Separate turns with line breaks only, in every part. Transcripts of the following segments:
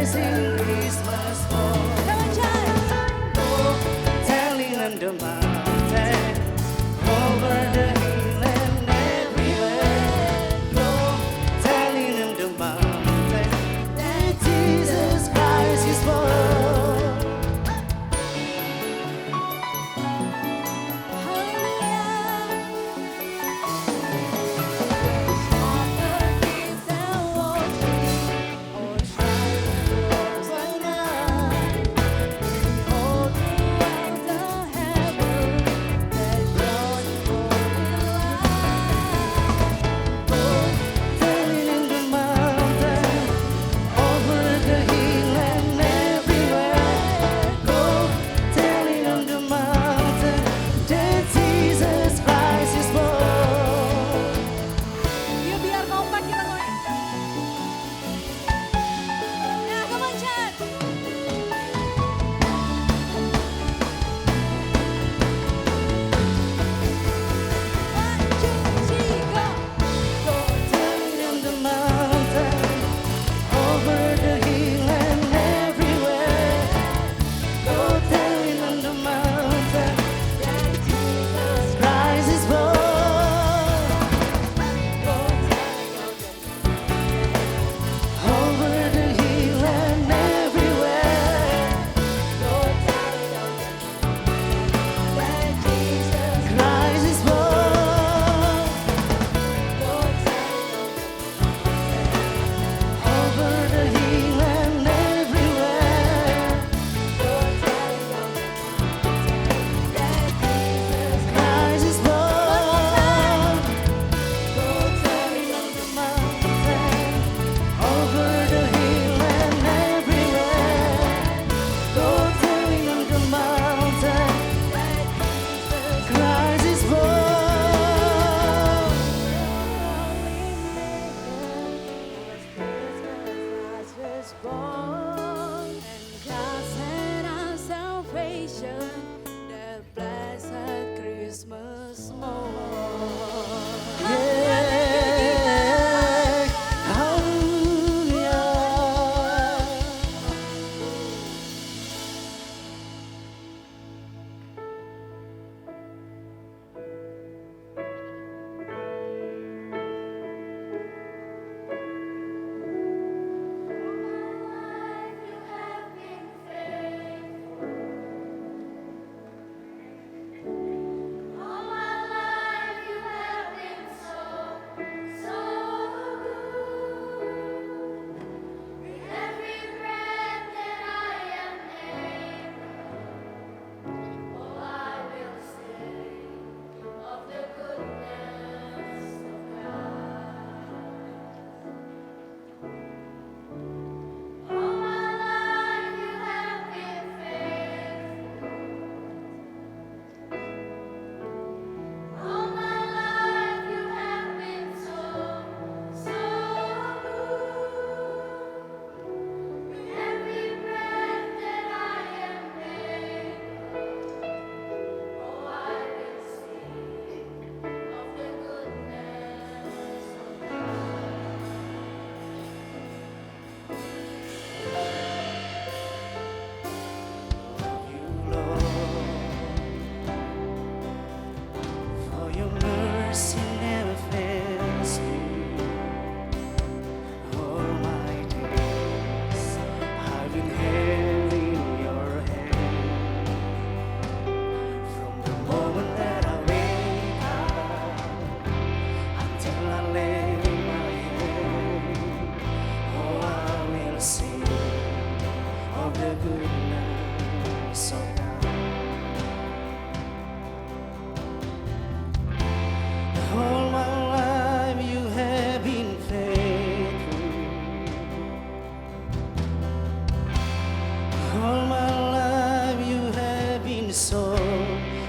sing Christmas morn.
Come on, chant.
Oh, telling on the mountain, over the hill and everywhere. Go, telling on the mountain that Jesus Christ is born. Telling in the mountain, over the hill and everywhere. Go, telling on the mountain that Jesus Christ is born.
Yuk biar kompak kita mulai. Nah, come on, chant. One, two, three, go.
Go, telling on the mountain, over the hill and everywhere. Go, telling on the mountain that Jesus Christ is born. Go, over the hill and everywhere. Go, telling on the mountain that Jesus Christ is born. Go, over the hill and everywhere. Go, that Jesus Christ is born. Go, telling on the mountain, over the hill and everywhere. Go, telling on the mountain that Jesus Christ is born.
Was born, and God sent us salvation, the blessed Christmas morn.
Yeah, hallelujah.
All my life you have been so, so good. With every breath that I am able, oh, I will sing of the goodness of God. All my life you have been faithful. All my life you have been so, so good. With every breath that I am able, oh, I will sing of the goodness of
You, Lord, for your mercy never fails me. All my days I've been held in your hand. From the moment that I wake up until I lay my head, oh, I will sing of the goodness of God. All my life you have been faithful. All my life you have been so,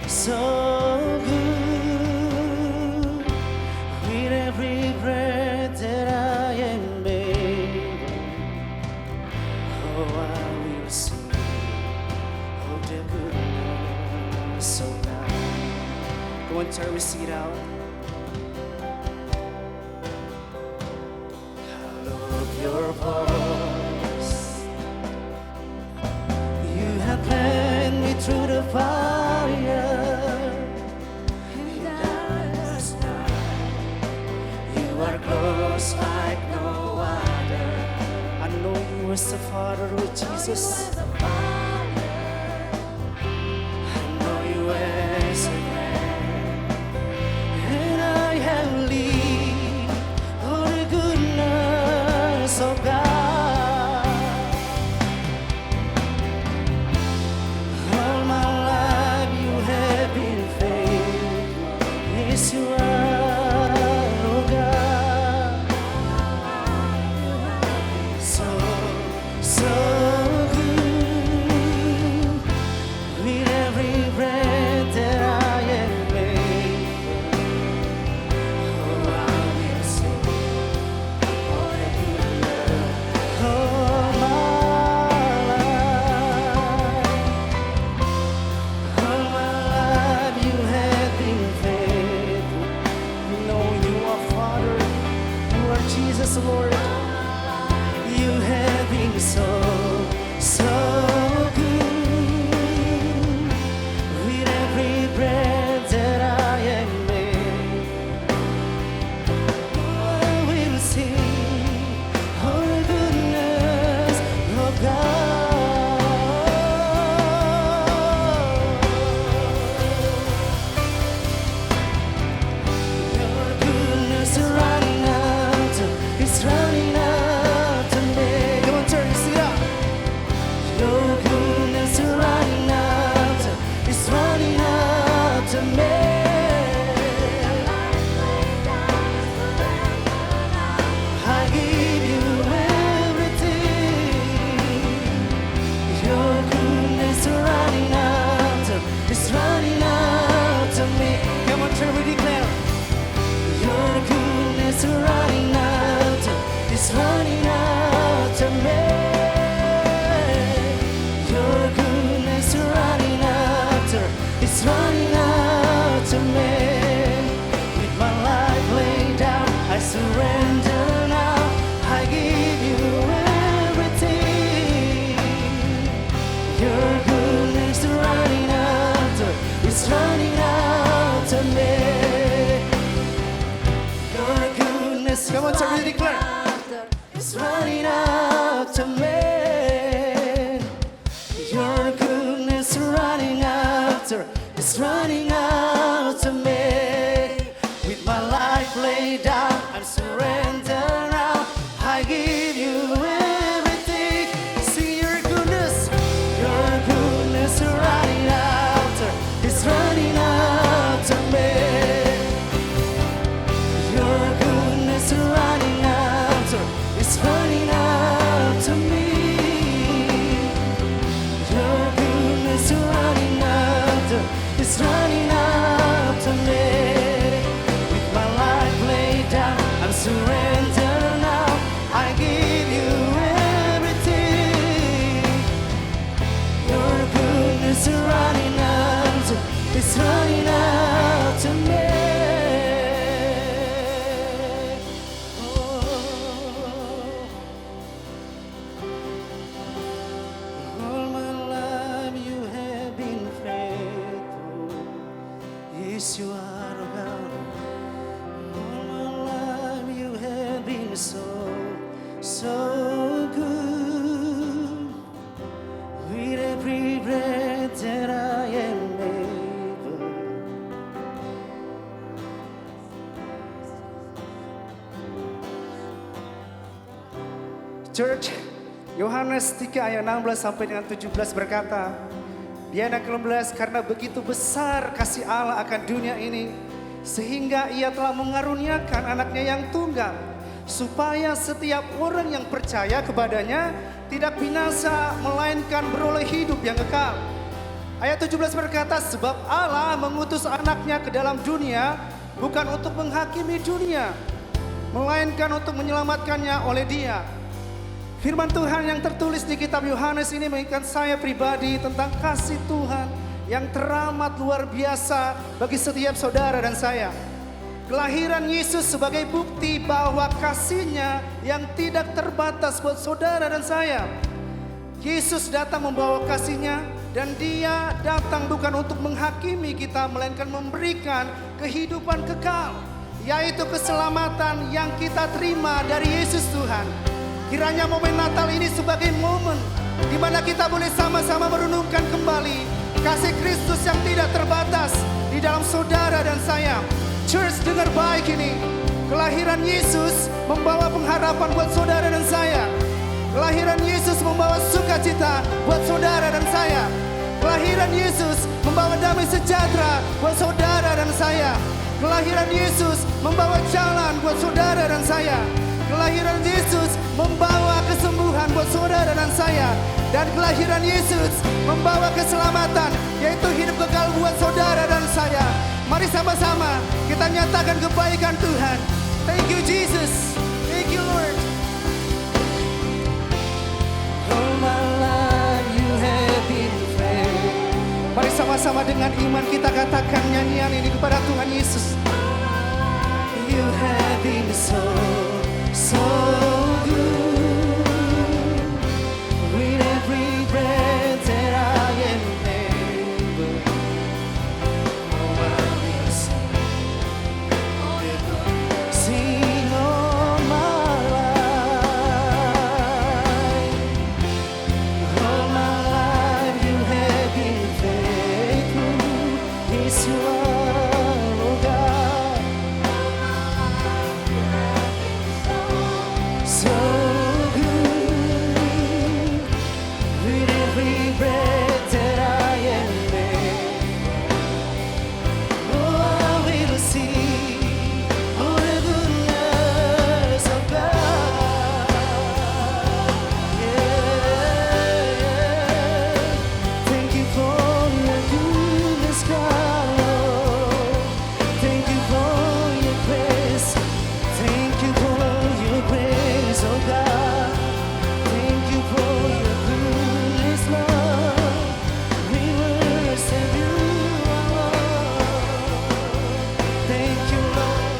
so good. With every breath that I am able, oh, I will sing of the goodness of God. Go and turn your seat out. I love your voice. Father, Lord Jesus. I know you as a friend, and I have lived for the goodness of God. All my life you have been faithful. Yes, you are, oh God. So good. With every breath that I am able, oh, I will sing all the goodness of my life. All my life you have been faithful. We know you are Father, you are Jesus, Lord. You have been so good. With every breath that I am able, I will sing all the goodness of God. Your goodness is running out, it's running out to me. Come on, church, sing it out. Your goodness is running out, it's running out to me. I give you everything. Your goodness is running out, it's running out to me. Come on, church, we declare. Your goodness is running out, it's running out to me. Your goodness is running out, it's running out to me. With my life laid down, I surrender now. I give you everything. Your goodness is running out, it's running out to me. Your goodness, come on, somebody declare. It's running out to me. Your goodness is running out, it's running out to me. With my life laid down, I'm surrender now. I give you everything. See your goodness is running out, it's running out to me. Your goodness is running out, it's running out to me. Your goodness is running out, it's running out to me. With my life laid down, I'm surrender now. I give you everything. Your goodness is running out, it's running out to me. All my life you have been faithful. Yes, you are, oh God. All my life you have been so good. With every breath that I am able, Church, Yohanes 3 ayat 16 sampai dengan 17 berkata, di ayat 16, karena begitu besar kasih Allah akan dunia ini, sehingga ia telah mengaruniakan anaknya yang tunggal, supaya setiap orang yang percaya kepadanya tidak binasa, melainkan beroleh hidup yang kekal. Ayat 17 berkata, sebab Allah mengutus anaknya ke dalam dunia, bukan untuk menghakimi dunia, melainkan untuk menyelamatkannya oleh Dia. Firman Tuhan yang tertulis di kitab Yohanes ini mengingatkan saya pribadi tentang kasih Tuhan yang teramat luar biasa bagi setiap saudara dan saya. Kelahiran Yesus sebagai bukti bahwa kasih-Nya yang tidak terbatas buat saudara dan saya. Yesus datang membawa kasih-Nya dan Dia datang bukan untuk menghakimi kita, melainkan memberikan kehidupan kekal, yaitu keselamatan yang kita terima dari Yesus Tuhan.
Kiranya momen Natal ini sebagai momen di mana kita boleh sama-sama merenungkan kembali kasih Kristus yang tidak terbatas di dalam saudara dan saya. Church, dengar baik ini. Kelahiran Yesus membawa pengharapan buat saudara dan saya. Kelahiran Yesus membawa sukacita buat saudara dan saya. Kelahiran Yesus membawa damai sejahtera buat saudara dan saya. Kelahiran Yesus membawa jalan buat saudara dan saya. Kelahiran Yesus membawa kesembuhan buat saudara dan saya. Dan kelahiran Yesus membawa keselamatan, yaitu hidup kekal buat saudara dan saya. Mari sama-sama kita nyatakan kebaikan Tuhan. Thank you Jesus. Thank you Lord.
All my life you have been faithful.
Mari sama-sama dengan iman kita katakan nyanyian ini kepada Tuhan Yesus.
You have been so good. With every breath that I am able, oh, I will sing all my life. All my life you have been faithful. Yes, you are, oh God. So good. With every breath that I am able, oh, I will sing all the goodness of God. Yeah. Thank you for your goodness, God. Thank you for your grace. Thank you for your grace, oh God. Thank you for your goodness, Lord. We worship you, Lord. Thank you, Lord.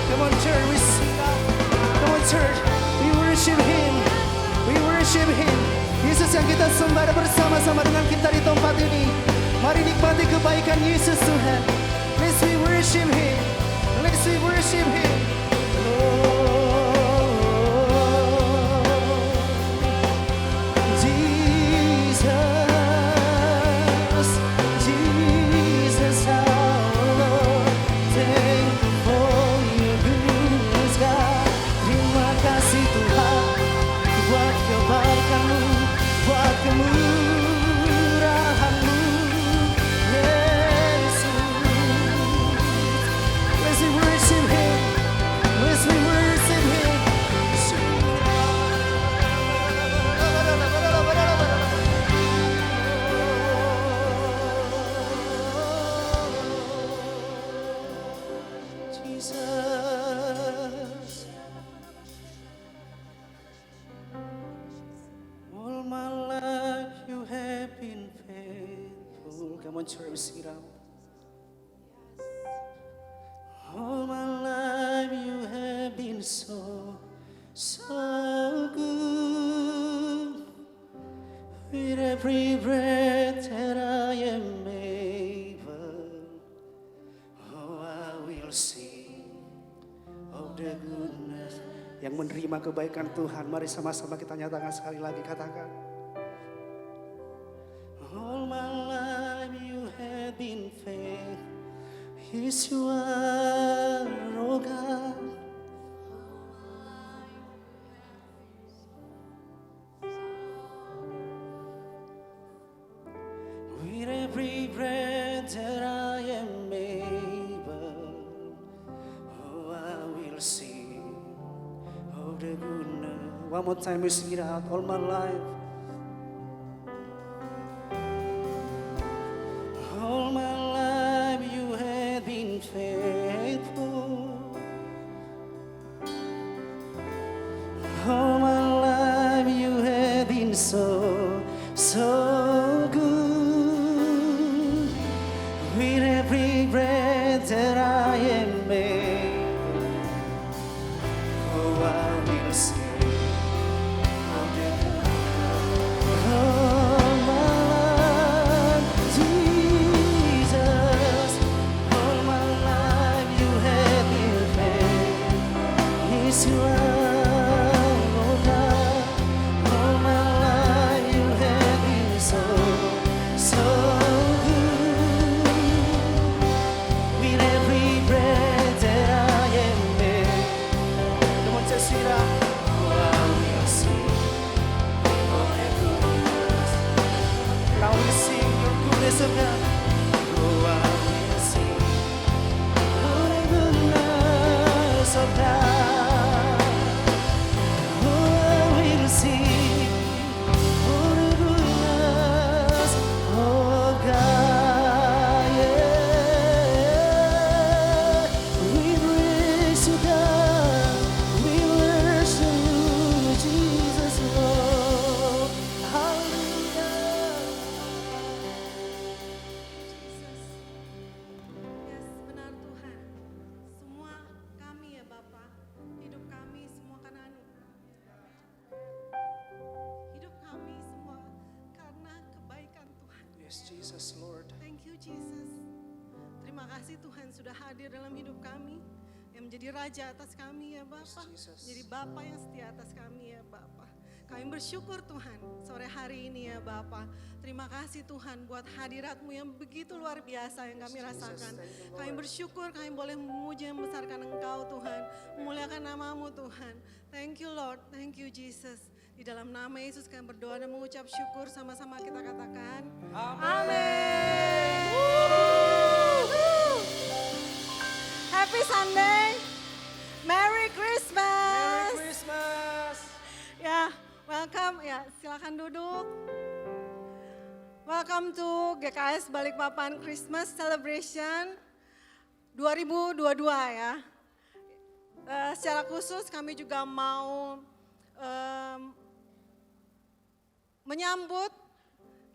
Come on, church, we sing out. Come on, church, we worship Him. We worship Him. Yesus yang kita sembah bersama-sama dengan kita di tempat ini. Mari nikmati kebaikan Yesus Tuhan. Let's we worship Him. Let's we worship Him. Jesus, Jesus, our Lord, thank you for your goodness, God. Terima kasih Tuhan buat kebaikan-Mu, buat kemurahan-Mu, Yesus. Let's we worship Him. Let's we worship Him. Jesus, all my life you have been faithful. Come on, church, sing it out. All my life you have been so good. With every breath that I am able, oh, I will sing of the goodness.
Yang menerima kebaikan Tuhan, mari sama-sama kita nyatakan sekali lagi, katakan.
All my life you have been faithful. Yes, you are, oh God. With every breath that I am able, oh, I will sing of the goodness.
One more time we sing it out. All my life.
All my life you have been faithful. All my life you have been so good. With every breath that I am able, oh, I will sing of the goodness. Oh, my life, Jesus, all my life you have been faithful. Yes, you are, oh God.
surga.
Oh, I will sing of the goodness of God. Oh, I will sing of the goodness of God. Yeah. We praise you, God. We worship you, Jesus, Lord. Hallelujah.
Yes, benar Tuhan. Semua kami ya Bapa, hidup kami semua karena anugerah. Hidup kami semua karena kebaikan Tuhan.
Yes, Jesus, Lord.
Thank you Jesus. Terima kasih Tuhan sudah hadir dalam hidup kami, yang menjadi raja atas kami ya Bapa,
Yes, Jesus.
jadi Bapa yang setia atas kami ya Bapa. Kami bersyukur Tuhan sore hari ini ya Bapa. Terima kasih Tuhan buat hadirat-Mu yang begitu luar biasa yang kami rasakan. Kami bersyukur kami boleh memuji dan membesarkan Engkau Tuhan. Memuliakan nama-Mu Tuhan. Thank you Lord, thank you Jesus. Di dalam nama Yesus kami berdoa dan mengucap syukur, sama-sama kita katakan. Amin. Happy Sunday. Merry Christmas.
Merry Christmas.
Ya, welcome. Ya, silakan duduk. Welcome to GKS Balikpapan Christmas Celebration 2022 ya. Secara khusus kami juga mau menyambut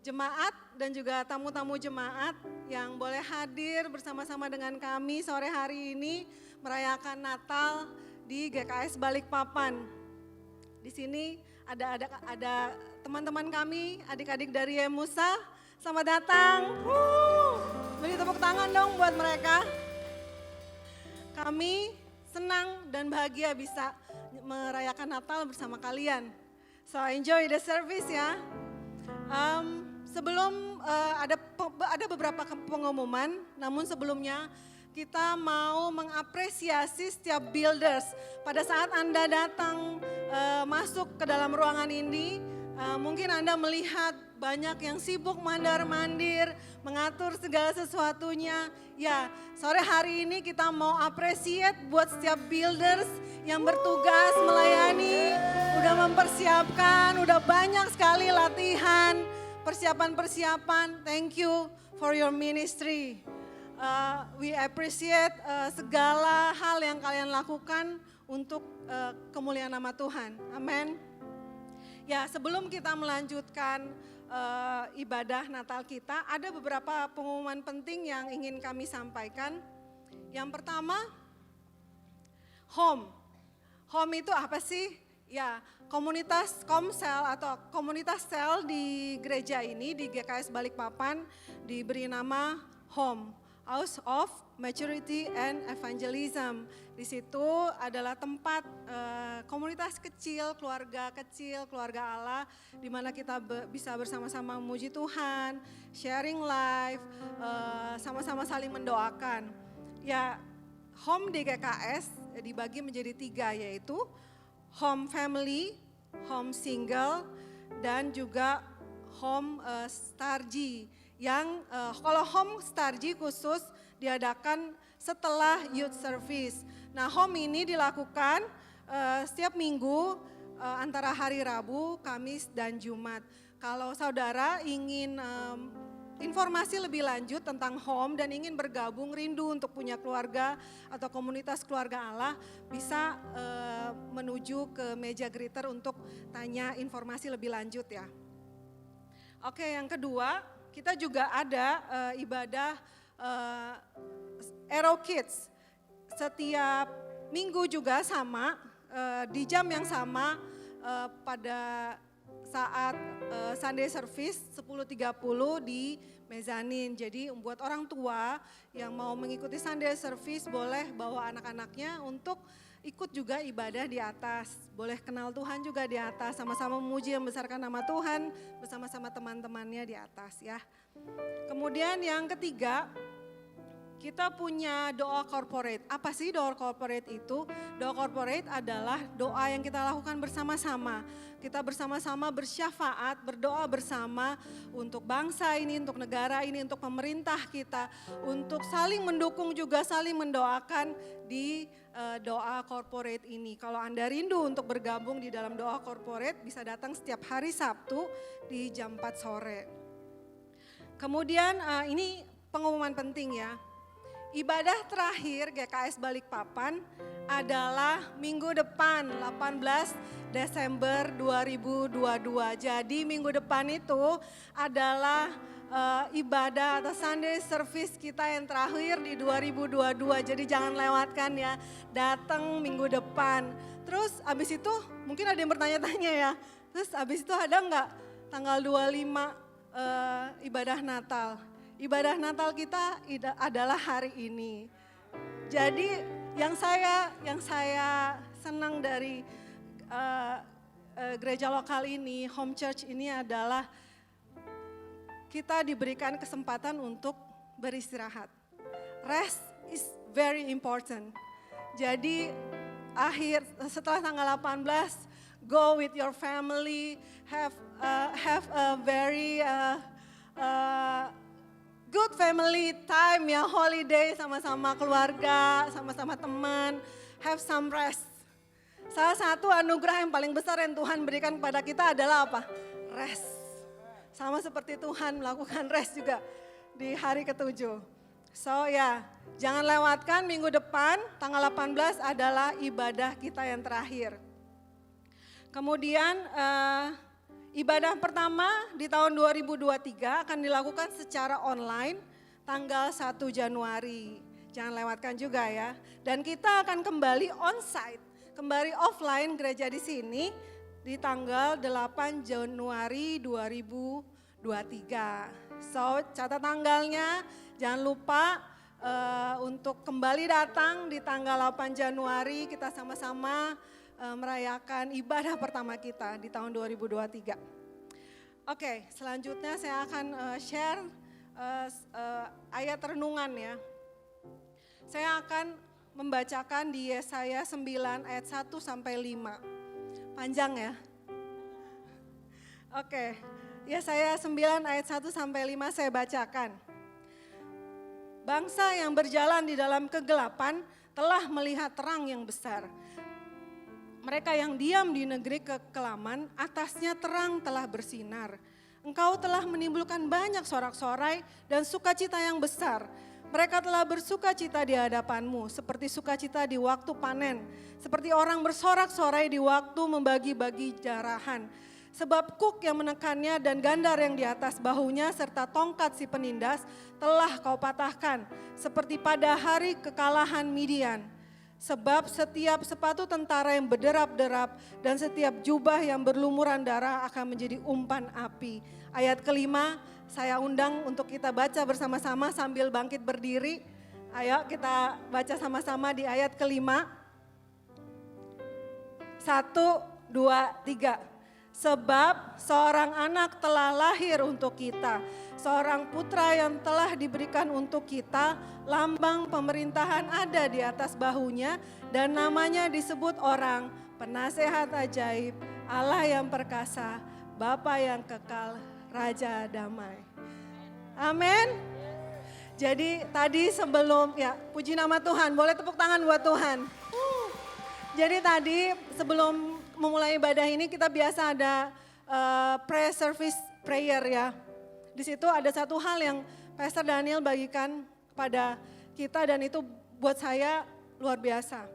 jemaat dan juga tamu-tamu jemaat yang boleh hadir bersama-sama dengan kami sore hari ini merayakan Natal di GKS Balikpapan. Di sini ada teman-teman kami, adik-adik dari Yemusa. Selamat datang. Beri tepuk tangan dong buat mereka. Kami senang dan bahagia bisa merayakan Natal bersama kalian. So enjoy the service ya. Sebelum ada beberapa pengumuman, namun sebelumnya kita mau mengapresiasi setiap builders. Pada saat Anda datang masuk ke dalam ruangan ini, mungkin Anda melihat banyak yang sibuk mandar-mandir, mengatur segala sesuatunya. Ya, sore hari ini kita mau appreciate buat setiap builders yang bertugas melayani, udah mempersiapkan, udah banyak sekali latihan, persiapan-persiapan. Thank you for your ministry. We appreciate segala hal yang kalian lakukan untuk kemuliaan nama Tuhan. Amin. Ya, sebelum kita melanjutkan ibadah Natal kita, ada beberapa pengumuman penting yang ingin kami sampaikan. Yang pertama, home. Home itu apa sih? Ya, komunitas Komsel atau komunitas sel di gereja ini, di GKS Balikpapan, diberi nama Home, House of Maturity and Evangelism. Di situ adalah tempat komunitas kecil, keluarga Allah, di mana kita bisa bersama-sama memuji Tuhan, sharing life, sama-sama saling mendoakan. Ya, home di GKS dibagi menjadi 3, yaitu home family, home single, dan juga home Starji. Yang kalau home Starji khusus diadakan setelah youth service. Nah, home ini dilakukan setiap minggu antara hari Rabu, Kamis, dan Jumat. Kalau saudara ingin informasi lebih lanjut tentang home dan ingin bergabung, rindu untuk punya keluarga atau komunitas keluarga Allah, bisa menuju ke meja greeter untuk tanya informasi lebih lanjut ya. Oke, yang kedua, kita juga ada ibadah Arrow Kids. Setiap minggu juga sama, di jam yang sama pada saat Sunday service 10.30 di mezanin. Jadi buat orang tua yang mau mengikuti Sunday service boleh bawa anak-anaknya untuk ikut juga ibadah di atas. Boleh kenal Tuhan juga di atas, sama-sama memuji dan membesarkan nama Tuhan bersama-sama teman-temannya di atas ya. Kemudian yang ketiga, kita punya doa corporate. Apa sih doa corporate itu? Doa corporate adalah doa yang kita lakukan bersama-sama. Kita bersama-sama bersyafaat, berdoa bersama untuk bangsa ini, untuk negara ini, untuk pemerintah kita, untuk saling mendukung juga saling mendoakan di doa corporate ini. Kalau Anda rindu untuk bergabung di dalam doa corporate, bisa datang setiap hari Sabtu di jam 4 sore. Kemudian ini pengumuman penting ya. Ibadah terakhir GKS Balikpapan adalah minggu depan 18 Desember 2022. Jadi minggu depan itu adalah ibadah atau Sunday service kita yang terakhir di 2022. Jadi jangan lewatkan ya, datang minggu depan. Terus abis itu mungkin ada yang bertanya-tanya ya, terus abis itu ada nggak tanggal 25 ibadah Natal? Ibadah Natal kita adalah hari ini. Jadi yang saya senang dari gereja lokal ini, home church ini adalah kita diberikan kesempatan untuk beristirahat. Rest is very important. Jadi setelah tanggal 18, go with your family, have a very good family time ya, holiday sama-sama keluarga, sama-sama teman, have some rest. Salah satu anugerah yang paling besar yang Tuhan berikan kepada kita adalah apa? Rest. Sama seperti Tuhan melakukan rest juga di hari ke-7. So ya, jangan lewatkan minggu depan, tanggal 18 adalah ibadah kita yang terakhir. Kemudian ibadah pertama di tahun 2023 akan dilakukan secara online tanggal 1 Januari. Jangan lewatkan juga ya. Dan kita akan kembali onsite, kembali offline gereja di sini di tanggal 8 Januari 2023. So catat tanggalnya, jangan lupa untuk kembali datang di tanggal 8 Januari kita sama-sama merayakan ibadah pertama kita di tahun 2023. Oke, selanjutnya saya akan share ayat renungan ya. Saya akan membacakan di Yesaya 9 ayat 1 sampai 5. Panjang ya. Oke, Yesaya 9 ayat 1 sampai 5 saya bacakan. Bangsa yang berjalan di dalam kegelapan telah melihat terang yang besar. Mereka yang diam di negeri kekelaman, atasnya terang telah bersinar. Engkau telah menimbulkan banyak sorak-sorai dan sukacita yang besar. Mereka telah bersukacita di hadapanmu, seperti sukacita di waktu panen. Seperti orang bersorak-sorai di waktu membagi-bagi jarahan. Sebab kuk yang menekannya dan gandar yang di atas bahunya serta tongkat si penindas telah kau patahkan. Seperti pada hari kekalahan Midian. Sebab setiap sepatu tentara yang berderap-derap dan setiap jubah yang berlumuran darah akan menjadi umpan api. Ayat kelima saya undang untuk kita baca bersama-sama sambil bangkit berdiri. Ayo kita baca sama-sama di ayat kelima. 1, 2, 3. Sebab seorang anak telah lahir untuk kita, seorang putra yang telah diberikan untuk kita, lambang pemerintahan ada di atas bahunya dan namanya disebut orang penasehat ajaib, Allah yang perkasa, Bapa yang kekal, Raja damai. Amin. Jadi tadi sebelum, ya puji nama Tuhan, boleh tepuk tangan buat Tuhan. Jadi tadi sebelum memulai ibadah ini kita biasa ada prayer service prayer ya. Di situ ada satu hal yang Pastor Daniel bagikan kepada kita dan itu buat saya luar biasa.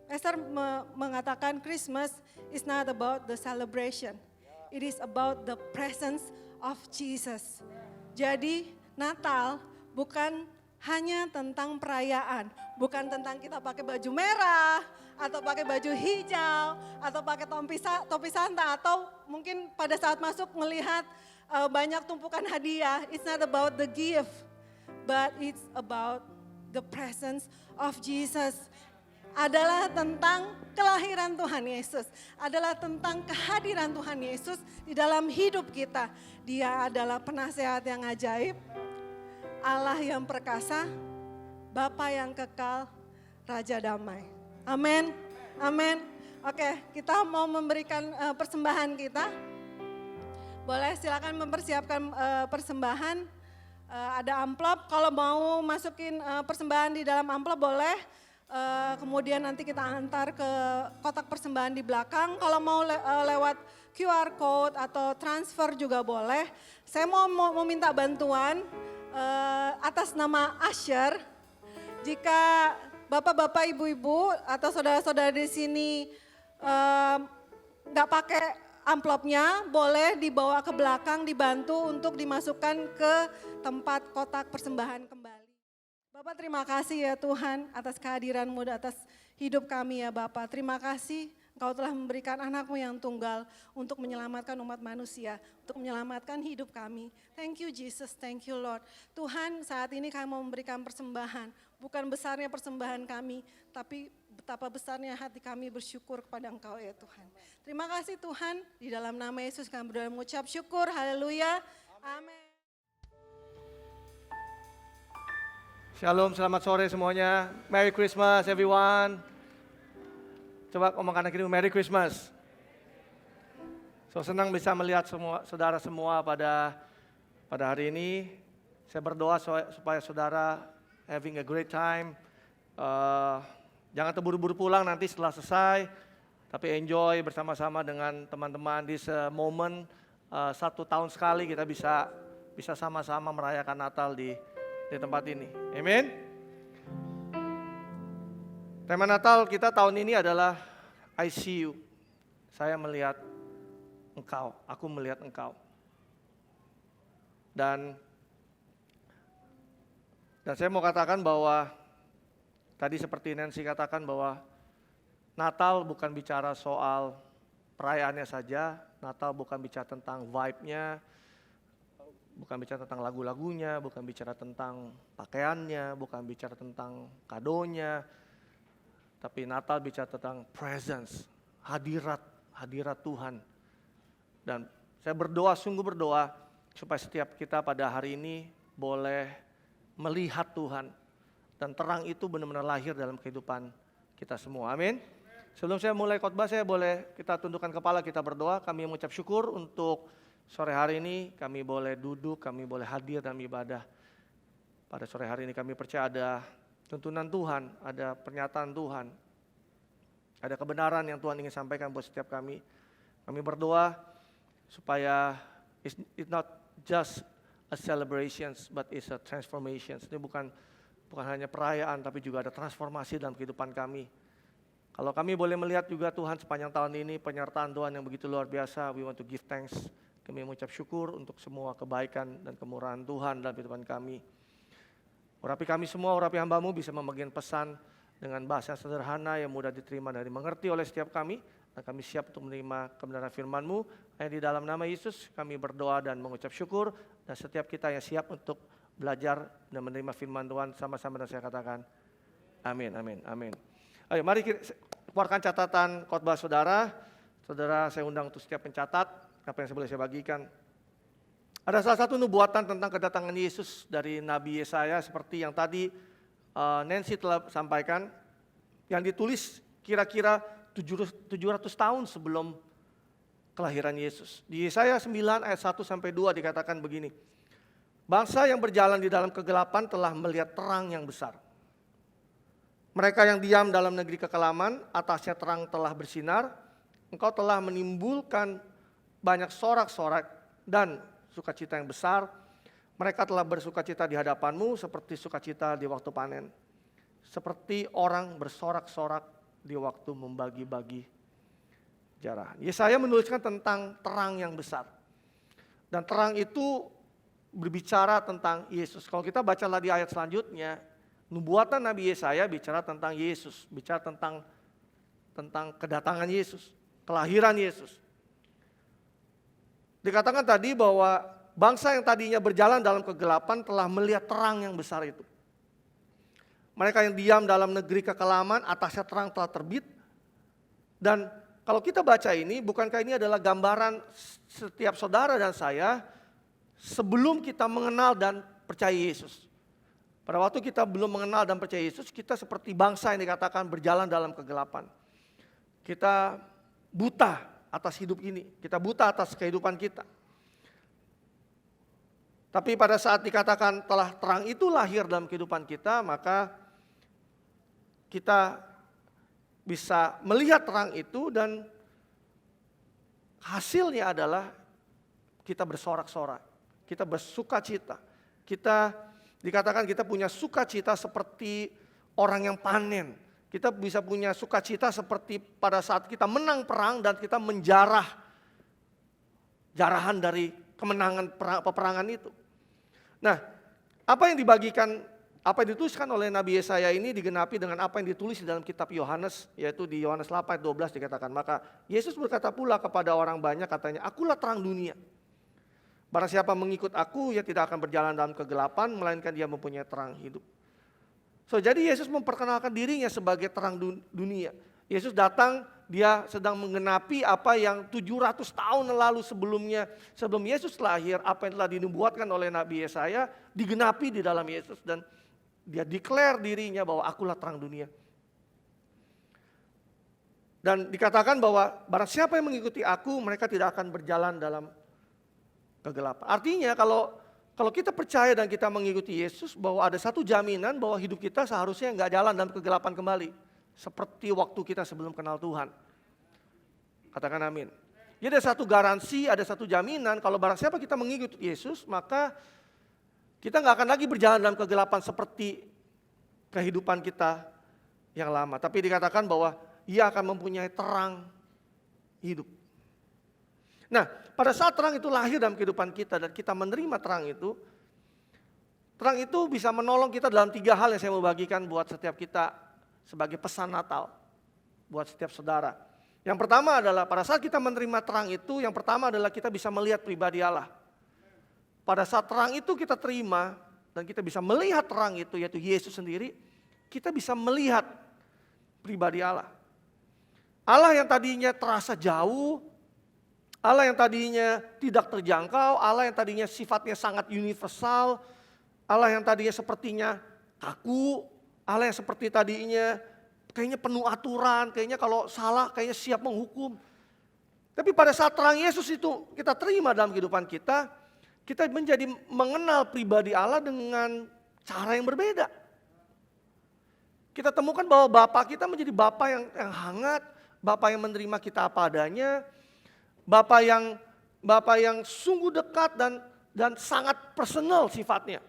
Pastor mengatakan Christmas is not about the celebration. It is about the presence of Jesus. Jadi Natal bukan hanya tentang perayaan, bukan tentang kita pakai baju merah, atau pakai baju hijau, atau pakai topi Santa, atau mungkin pada saat masuk melihat banyak tumpukan hadiah. It's not about the gift, but it's about the presence of Jesus. Adalah tentang kelahiran Tuhan Yesus, adalah tentang kehadiran Tuhan Yesus di dalam hidup kita. Dia adalah penasehat yang ajaib, Allah yang perkasa, Bapa yang kekal, Raja damai. Amin, amin. Oke, kita mau memberikan persembahan kita. Boleh silakan mempersiapkan persembahan. Ada amplop, kalau mau masukin persembahan di dalam amplop boleh. Kemudian nanti kita antar ke kotak persembahan di belakang. Kalau mau lewat QR code atau transfer juga boleh. Saya mau minta bantuan atas nama Asher. Jika bapak-bapak, ibu-ibu atau saudara-saudara di sini nggak pakai amplopnya, boleh dibawa ke belakang, dibantu untuk dimasukkan ke tempat kotak persembahan kembali. Bapak terima kasih ya Tuhan atas kehadiran-Mu atas hidup kami ya Bapak. Terima kasih Engkau telah memberikan anak-Mu yang tunggal untuk menyelamatkan umat manusia, untuk menyelamatkan hidup kami. Thank you Jesus, thank you Lord. Tuhan saat ini kami mau memberikan persembahan, bukan besarnya persembahan kami, tapi betapa besarnya hati kami bersyukur kepada Engkau ya Tuhan. Terima kasih Tuhan, di dalam nama Yesus kami berdoa mengucap syukur, haleluya, amin.
Shalom, selamat sore semuanya. Merry Christmas everyone. Coba ngomong kanan kiri, Merry Christmas. So senang bisa melihat semua saudara semua pada hari ini. Saya berdoa supaya saudara having a great time. Jangan terburu-buru pulang nanti setelah selesai, tapi enjoy bersama-sama dengan teman-teman. This moment 1 tahun sekali kita bisa sama-sama merayakan Natal di tempat ini. Amin. Tema Natal kita tahun ini adalah I see you. Saya melihat engkau, aku melihat engkau. Dan saya mau katakan bahwa tadi seperti Nancy katakan bahwa Natal bukan bicara soal perayaannya saja, Natal bukan bicara tentang vibe-nya, bukan bicara tentang lagu-lagunya, bukan bicara tentang pakaiannya, bukan bicara tentang kadonya, tapi Natal bicara tentang presence, hadirat Tuhan. Dan saya berdoa, sungguh berdoa, supaya setiap kita pada hari ini boleh melihat Tuhan, dan terang itu benar-benar lahir dalam kehidupan kita semua. Amin. Sebelum saya mulai khotbah, kita tundukkan kepala, kita berdoa. Kami mengucap syukur untuk sore hari ini, kami boleh duduk, kami boleh hadir dalam ibadah. Pada sore hari ini kami percaya ada tuntunan Tuhan, ada pernyataan Tuhan, ada kebenaran yang Tuhan ingin sampaikan buat setiap kami. Kami berdoa supaya it's not just a celebrations, but it's a transformation. Ini bukan hanya perayaan, tapi juga ada transformasi dalam kehidupan kami. Kalau kami boleh melihat juga Tuhan sepanjang tahun ini, penyertaan Tuhan yang begitu luar biasa, we want to give thanks. Kami mengucap syukur untuk semua kebaikan dan kemurahan Tuhan dalam kehidupan kami. Urapi kami semua, urapi hamba-Mu bisa membagikan pesan dengan bahasa yang sederhana yang mudah diterima dan dimengerti oleh setiap kami. Dan kami siap untuk menerima kebenaran firman-Mu. Hanya di dalam nama Yesus kami berdoa dan mengucap syukur. Dan setiap kita yang siap untuk belajar dan menerima firman Tuhan sama-sama, dan saya katakan amin, amin, amin. Ayo mari kita keluarkan catatan khotbah saudara. Saudara saya undang untuk setiap pencatat. Apa yang boleh saya bagikan? Ada salah satu nubuatan tentang kedatangan Yesus dari Nabi Yesaya seperti yang tadi Nancy telah sampaikan, yang ditulis kira-kira 700 tahun sebelum kelahiran Yesus. Di Yesaya 9 ayat 1 sampai 2 dikatakan begini. Bangsa yang berjalan di dalam kegelapan telah melihat terang yang besar. Mereka yang diam dalam negeri kekelaman, atasnya terang telah bersinar. Engkau telah menimbulkan banyak sorak-sorak dan sukacita yang besar. Mereka telah bersukacita di hadapan-Mu seperti sukacita di waktu panen. Seperti orang bersorak-sorak di waktu membagi-bagi jarah. Yesaya menuliskan tentang terang yang besar. Dan terang itu berbicara tentang Yesus. Kalau kita baca lagi ayat selanjutnya, nubuatan Nabi Yesaya bicara tentang Yesus. Bicara tentang kedatangan Yesus, kelahiran Yesus. Dikatakan tadi bahwa bangsa yang tadinya berjalan dalam kegelapan telah melihat terang yang besar itu. Mereka yang diam dalam negeri kekelaman, atasnya terang telah terbit. Dan kalau kita baca ini, bukankah ini adalah gambaran setiap saudara dan saya sebelum kita mengenal dan percaya Yesus. Pada waktu kita belum mengenal dan percaya Yesus, kita seperti bangsa yang dikatakan berjalan dalam kegelapan. Kita buta atas hidup ini, kita buta atas kehidupan kita. Tapi pada saat dikatakan telah terang itu lahir dalam kehidupan kita, maka kita bisa melihat terang itu dan hasilnya adalah kita bersorak-sorai, kita bersukacita. Kita dikatakan kita punya sukacita seperti orang yang panen. Kita bisa punya sukacita seperti pada saat kita menang perang dan kita menjarah jarahan dari kemenangan peperangan itu. Nah, apa yang dibagikan, apa yang dituliskan oleh Nabi Yesaya ini digenapi dengan apa yang ditulis di dalam kitab Yohanes, yaitu di Yohanes 8 ayat 12 dikatakan, maka Yesus berkata pula kepada orang banyak katanya, akulah terang dunia. Barang siapa mengikut aku, ia tidak akan berjalan dalam kegelapan, melainkan dia mempunyai terang hidup. Jadi Yesus memperkenalkan dirinya sebagai terang dunia. Yesus datang, dia sedang menggenapi apa yang 700 tahun lalu sebelumnya, sebelum Yesus lahir, apa yang telah dinubuatkan oleh Nabi Yesaya, digenapi di dalam Yesus. Dan dia declare dirinya bahwa akulah terang dunia. Dan dikatakan bahwa barang siapa yang mengikuti aku, mereka tidak akan berjalan dalam kegelapan. Artinya kalau kita percaya dan kita mengikuti Yesus, bahwa ada satu jaminan bahwa hidup kita seharusnya nggak jalan dalam kegelapan kembali. Seperti waktu kita sebelum kenal Tuhan. Katakan amin. Jadi ada satu garansi, ada satu jaminan kalau barang siapa kita mengikuti Yesus, maka kita nggak akan lagi berjalan dalam kegelapan seperti kehidupan kita yang lama. Tapi dikatakan bahwa ia akan mempunyai terang hidup. Nah, pada saat terang itu lahir dalam kehidupan kita dan kita menerima terang itu bisa menolong kita dalam 3 hal yang saya mau bagikan buat setiap kita sebagai pesan Natal, buat setiap saudara. Yang pertama adalah pada saat kita menerima terang itu, yang pertama adalah kita bisa melihat pribadi Allah. Pada saat terang itu kita terima dan kita bisa melihat terang itu, yaitu Yesus sendiri, kita bisa melihat pribadi Allah. Allah yang tadinya terasa jauh, Allah yang tadinya tidak terjangkau, Allah yang tadinya sifatnya sangat universal, Allah yang tadinya sepertinya kaku, Allah yang seperti tadinya kayaknya penuh aturan, kayaknya kalau salah kayaknya siap menghukum. Tapi pada saat terang Yesus itu kita terima dalam kehidupan kita menjadi mengenal pribadi Allah dengan cara yang berbeda. Kita temukan bahwa Bapa kita menjadi Bapa yang hangat, Bapa yang menerima kita apa adanya, Bapa yang sungguh dekat dan sangat personal sifatnya.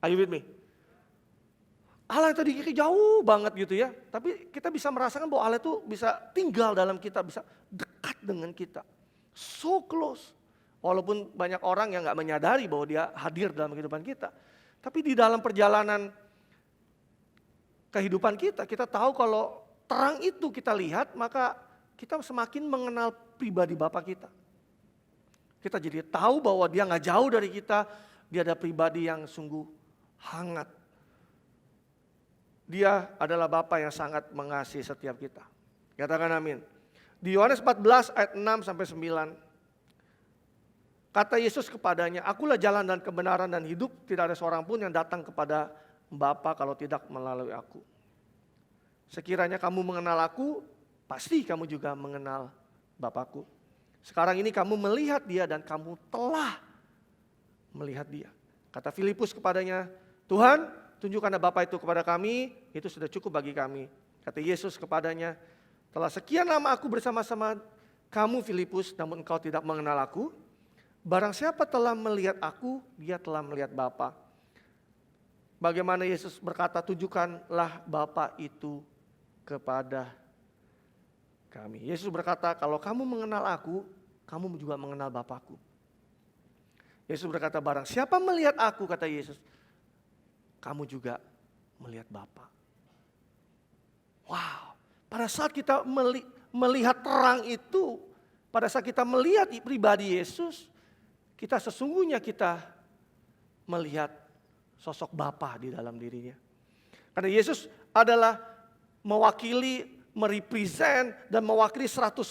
Are you with me? Allah yang tadi jauh banget gitu ya, tapi kita bisa merasakan bahwa Allah itu bisa tinggal dalam kita, bisa dekat dengan kita. So close. Walaupun banyak orang yang gak menyadari bahwa dia hadir dalam kehidupan kita. Tapi di dalam perjalanan kehidupan kita tahu kalau terang itu kita lihat, maka kita semakin mengenal pribadi Bapa kita. Kita jadi tahu bahwa dia gak jauh dari kita, dia ada pribadi yang sungguh hangat. Dia adalah Bapa yang sangat mengasihi setiap kita. Katakan amin. Di Yohanes 14 ayat 6 sampai 9. Kata Yesus kepadanya, akulah jalan dan kebenaran dan hidup, tidak ada seorang pun yang datang kepada Bapa kalau tidak melalui aku. Sekiranya kamu mengenal aku, pasti kamu juga mengenal Bapakku. Sekarang ini kamu melihat dia dan kamu telah melihat dia. Kata Filipus kepadanya, Tuhan, tunjukkanlah Bapa itu kepada kami, itu sudah cukup bagi kami. Kata Yesus kepadanya, telah sekian lama aku bersama-sama kamu Filipus, namun engkau tidak mengenal aku. Barang siapa telah melihat aku, dia telah melihat Bapa. Bagaimana Yesus berkata, tunjukkanlah Bapa itu kepada kami. Yesus berkata, kalau kamu mengenal aku, kamu juga mengenal Bapakku. Yesus berkata, barang siapa melihat aku, kata Yesus, kamu juga melihat Bapa. Wow, pada saat kita melihat terang itu, pada saat kita melihat pribadi Yesus, kita sesungguhnya kita melihat sosok Bapa di dalam dirinya. Karena Yesus adalah mewakili, merepresent dan mewakili 100%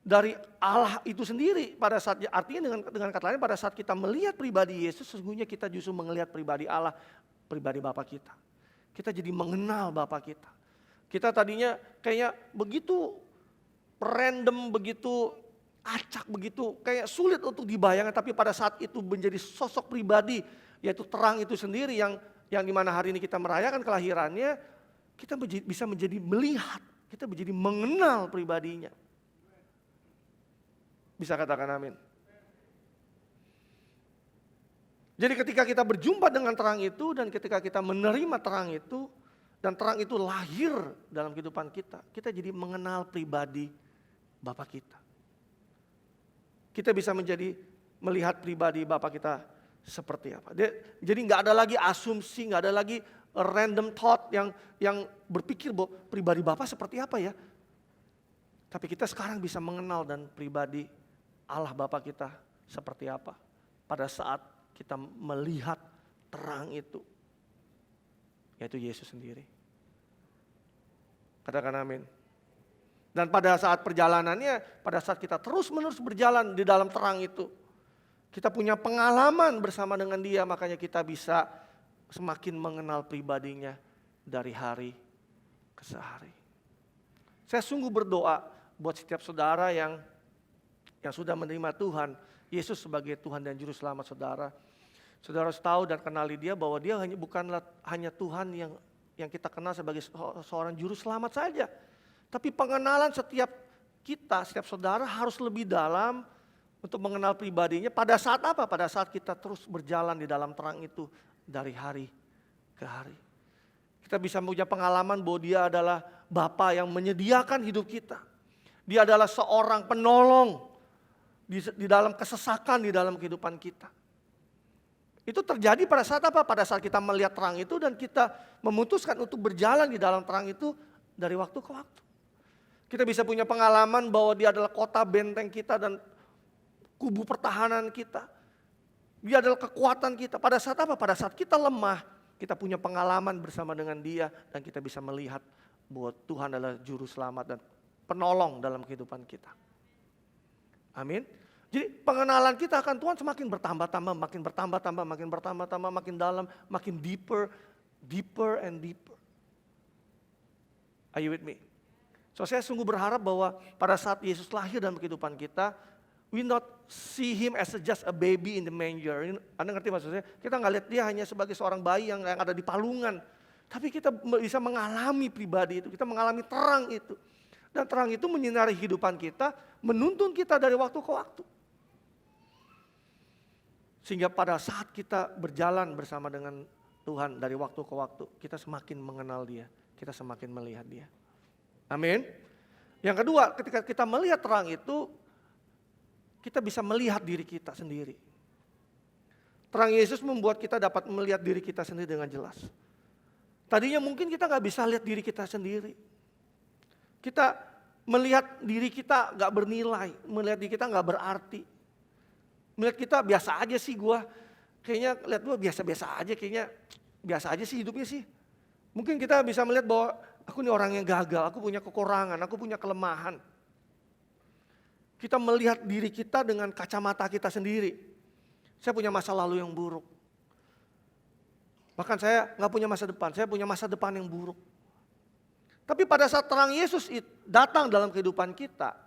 dari Allah itu sendiri. Pada saat, artinya dengan kata lain, pada saat kita melihat pribadi Yesus, sesungguhnya kita justru melihat pribadi Allah, pribadi Bapa kita. Kita jadi mengenal Bapa kita. Kita tadinya kayaknya begitu random, begitu acak, begitu kayak sulit untuk dibayangkan. Tapi pada saat itu menjadi sosok pribadi, yaitu terang itu sendiri yang dimana hari ini kita merayakan kelahirannya, kita bisa menjadi melihat, kita menjadi mengenal pribadinya. Bisa katakan amin. Jadi ketika kita berjumpa dengan terang itu dan ketika kita menerima terang itu dan terang itu lahir dalam kehidupan kita, kita jadi mengenal pribadi Bapa kita. Kita bisa menjadi melihat pribadi Bapa kita seperti apa. Jadi nggak ada lagi asumsi, nggak ada lagi random thought yang berpikir bahwa pribadi Bapa seperti apa ya. Tapi kita sekarang bisa mengenal dan pribadi Allah Bapa kita seperti apa pada saat kita melihat terang itu, yaitu Yesus sendiri. Katakan amin. Dan pada saat perjalanannya, pada saat kita terus-menerus berjalan di dalam terang itu, kita punya pengalaman bersama dengan Dia, makanya kita bisa semakin mengenal pribadinya dari hari ke hari. Saya sungguh berdoa buat setiap saudara yang sudah menerima Tuhan, Yesus sebagai Tuhan dan Juru Selamat saudara. Saudara harus tahu dan kenali Dia bahwa Dia bukanlah hanya Tuhan yang kita kenal sebagai seorang Juru Selamat saja. Tapi pengenalan setiap saudara harus lebih dalam untuk mengenal pribadinya. Pada saat apa? Pada saat kita terus berjalan di dalam terang itu dari hari ke hari. Kita bisa punya pengalaman bahwa Dia adalah Bapa yang menyediakan hidup kita. Dia adalah seorang penolong di dalam kesesakan di dalam kehidupan kita. Itu terjadi pada saat apa? Pada saat kita melihat terang itu dan kita memutuskan untuk berjalan di dalam terang itu dari waktu ke waktu. Kita bisa punya pengalaman bahwa Dia adalah kota benteng kita dan kubu pertahanan kita. Dia adalah kekuatan kita. Pada saat apa? Pada saat kita lemah, kita punya pengalaman bersama dengan Dia dan kita bisa melihat bahwa Tuhan adalah Juru Selamat dan penolong dalam kehidupan kita. Amin. Jadi pengenalan kita akan Tuhan semakin bertambah-tambah, makin bertambah-tambah, makin bertambah-tambah, makin dalam, makin deeper and deeper. Are you with me? So saya sungguh berharap bahwa pada saat Yesus lahir dalam kehidupan kita, we not see Him as just a baby in the manger. Anda ngerti maksud saya? Kita nggak lihat Dia hanya sebagai seorang bayi yang ada di palungan. Tapi kita bisa mengalami pribadi itu, kita mengalami terang itu. Dan terang itu menyinari kehidupan kita, menuntun kita dari waktu ke waktu. Sehingga pada saat kita berjalan bersama dengan Tuhan dari waktu ke waktu, kita semakin mengenal Dia, kita semakin melihat Dia. Amin. Yang kedua, ketika kita melihat terang itu, kita bisa melihat diri kita sendiri. Terang Yesus membuat kita dapat melihat diri kita sendiri dengan jelas. Tadinya mungkin kita gak bisa lihat diri kita sendiri. Kita melihat diri kita gak bernilai, melihat diri kita gak berarti. Melihat kita biasa aja sih kayaknya lihat gue biasa-biasa aja, kayaknya biasa aja sih hidupnya sih. Mungkin kita bisa melihat bahwa aku ini orang yang gagal, aku punya kekurangan, aku punya kelemahan. Kita melihat diri kita dengan kacamata kita sendiri. Saya punya masa lalu yang buruk. Bahkan saya gak punya masa depan, saya punya masa depan yang buruk. Tapi pada saat terang Yesus datang dalam kehidupan kita,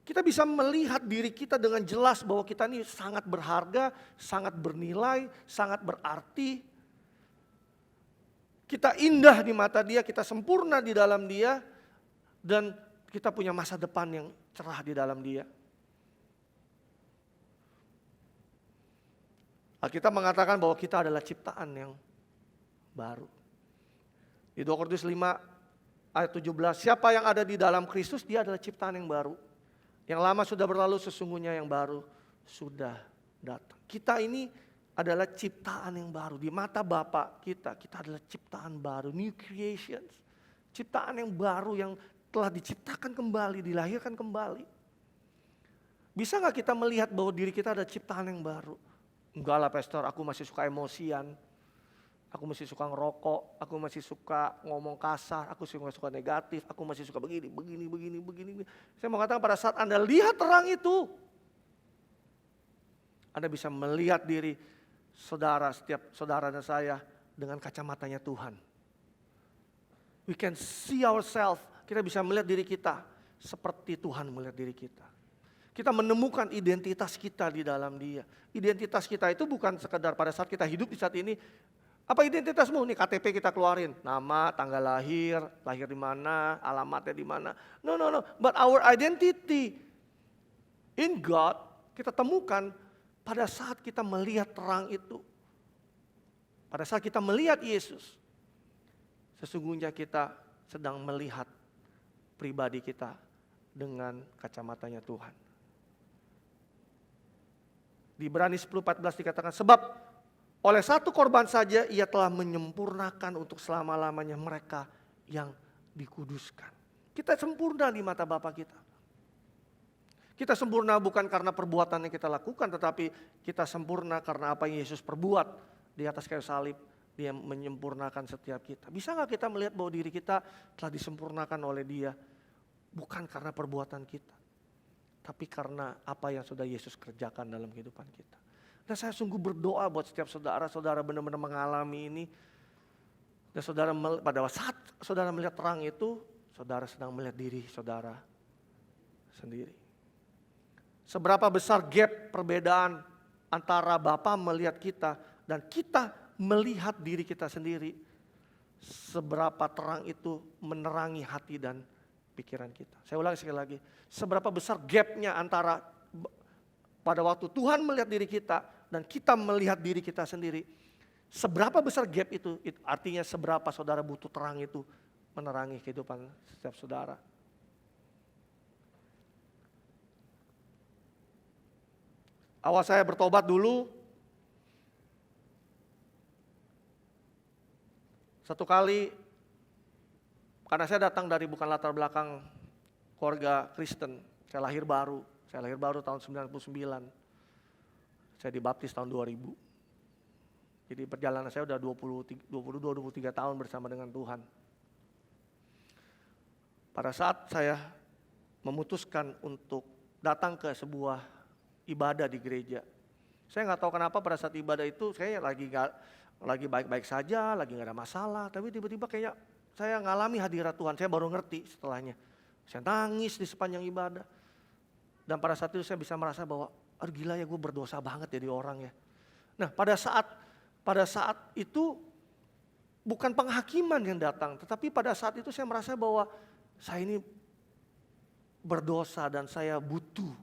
kita bisa melihat diri kita dengan jelas bahwa kita ini sangat berharga, sangat bernilai, sangat berarti. Kita indah di mata Dia, kita sempurna di dalam Dia, dan kita punya masa depan yang cerah di dalam Dia. Alkitab mengatakan bahwa kita adalah ciptaan yang baru. Di 2 Korintus 5 ayat 17, siapa yang ada di dalam Kristus, dia adalah ciptaan yang baru. Yang lama sudah berlalu, sesungguhnya yang baru sudah datang. Kita ini adalah ciptaan yang baru. Di mata Bapa kita adalah ciptaan baru, new creations. Ciptaan yang baru yang telah diciptakan kembali, dilahirkan kembali. Bisa gak kita melihat bahwa diri kita ada ciptaan yang baru? Enggak lah pastor, aku masih suka emosian. Aku masih suka ngerokok, aku masih suka ngomong kasar, aku suka negatif, aku masih suka begini. Saya mau katakan pada saat Anda lihat terang itu, Anda bisa melihat diri saudara, setiap saudara dan saya dengan kacamatanya Tuhan. We can see ourselves, kita bisa melihat diri kita seperti Tuhan melihat diri kita. Kita menemukan identitas kita di dalam Dia. Identitas kita itu bukan sekedar pada saat kita hidup di saat ini. Apa identitasmu? Nih KTP kita keluarin. Nama, tanggal lahir di mana, alamatnya di mana. No. But our identity in God kita temukan pada saat kita melihat terang itu. Pada saat kita melihat Yesus. Sesungguhnya kita sedang melihat pribadi kita dengan kacamatanya Tuhan. Di Ibrani 10:14 dikatakan, sebab oleh satu korban saja ia telah menyempurnakan untuk selama-lamanya mereka yang dikuduskan. Kita sempurna di mata Bapa kita. Kita sempurna bukan karena perbuatan yang kita lakukan, tetapi kita sempurna karena apa yang Yesus perbuat di atas kayu salib. Dia menyempurnakan setiap kita. Bisa gak kita melihat bahwa diri kita telah disempurnakan oleh Dia? Bukan karena perbuatan kita, tapi karena apa yang sudah Yesus kerjakan dalam kehidupan kita. Dan saya sungguh berdoa buat setiap saudara benar-benar mengalami ini. Dan pada saat saudara melihat terang itu, saudara sedang melihat diri saudara sendiri. Seberapa besar gap perbedaan antara Bapa melihat kita dan kita melihat diri kita sendiri. Seberapa terang itu menerangi hati dan pikiran kita. Saya ulangi sekali lagi. Seberapa besar gapnya antara pada waktu Tuhan melihat diri kita dan kita melihat diri kita sendiri. Seberapa besar gap itu artinya seberapa saudara butuh terang itu menerangi kehidupan setiap saudara. Awal saya bertobat dulu, satu kali, karena saya datang dari bukan latar belakang keluarga Kristen, saya lahir baru tahun 99. Saya dibaptis tahun 2000. Jadi perjalanan saya udah 22-23 tahun bersama dengan Tuhan. Pada saat saya memutuskan untuk datang ke sebuah ibadah di gereja. Saya nggak tahu kenapa pada saat ibadah itu saya lagi baik-baik saja, lagi nggak ada masalah. Tapi tiba-tiba kayaknya saya ngalami hadirat Tuhan. Saya baru ngerti setelahnya. Saya nangis di sepanjang ibadah. Dan pada saat itu saya bisa merasa bahwa gila ya, gue berdosa banget jadi orang ya. Nah pada saat itu bukan penghakiman yang datang, tetapi pada saat itu saya merasa bahwa saya ini berdosa dan saya butuh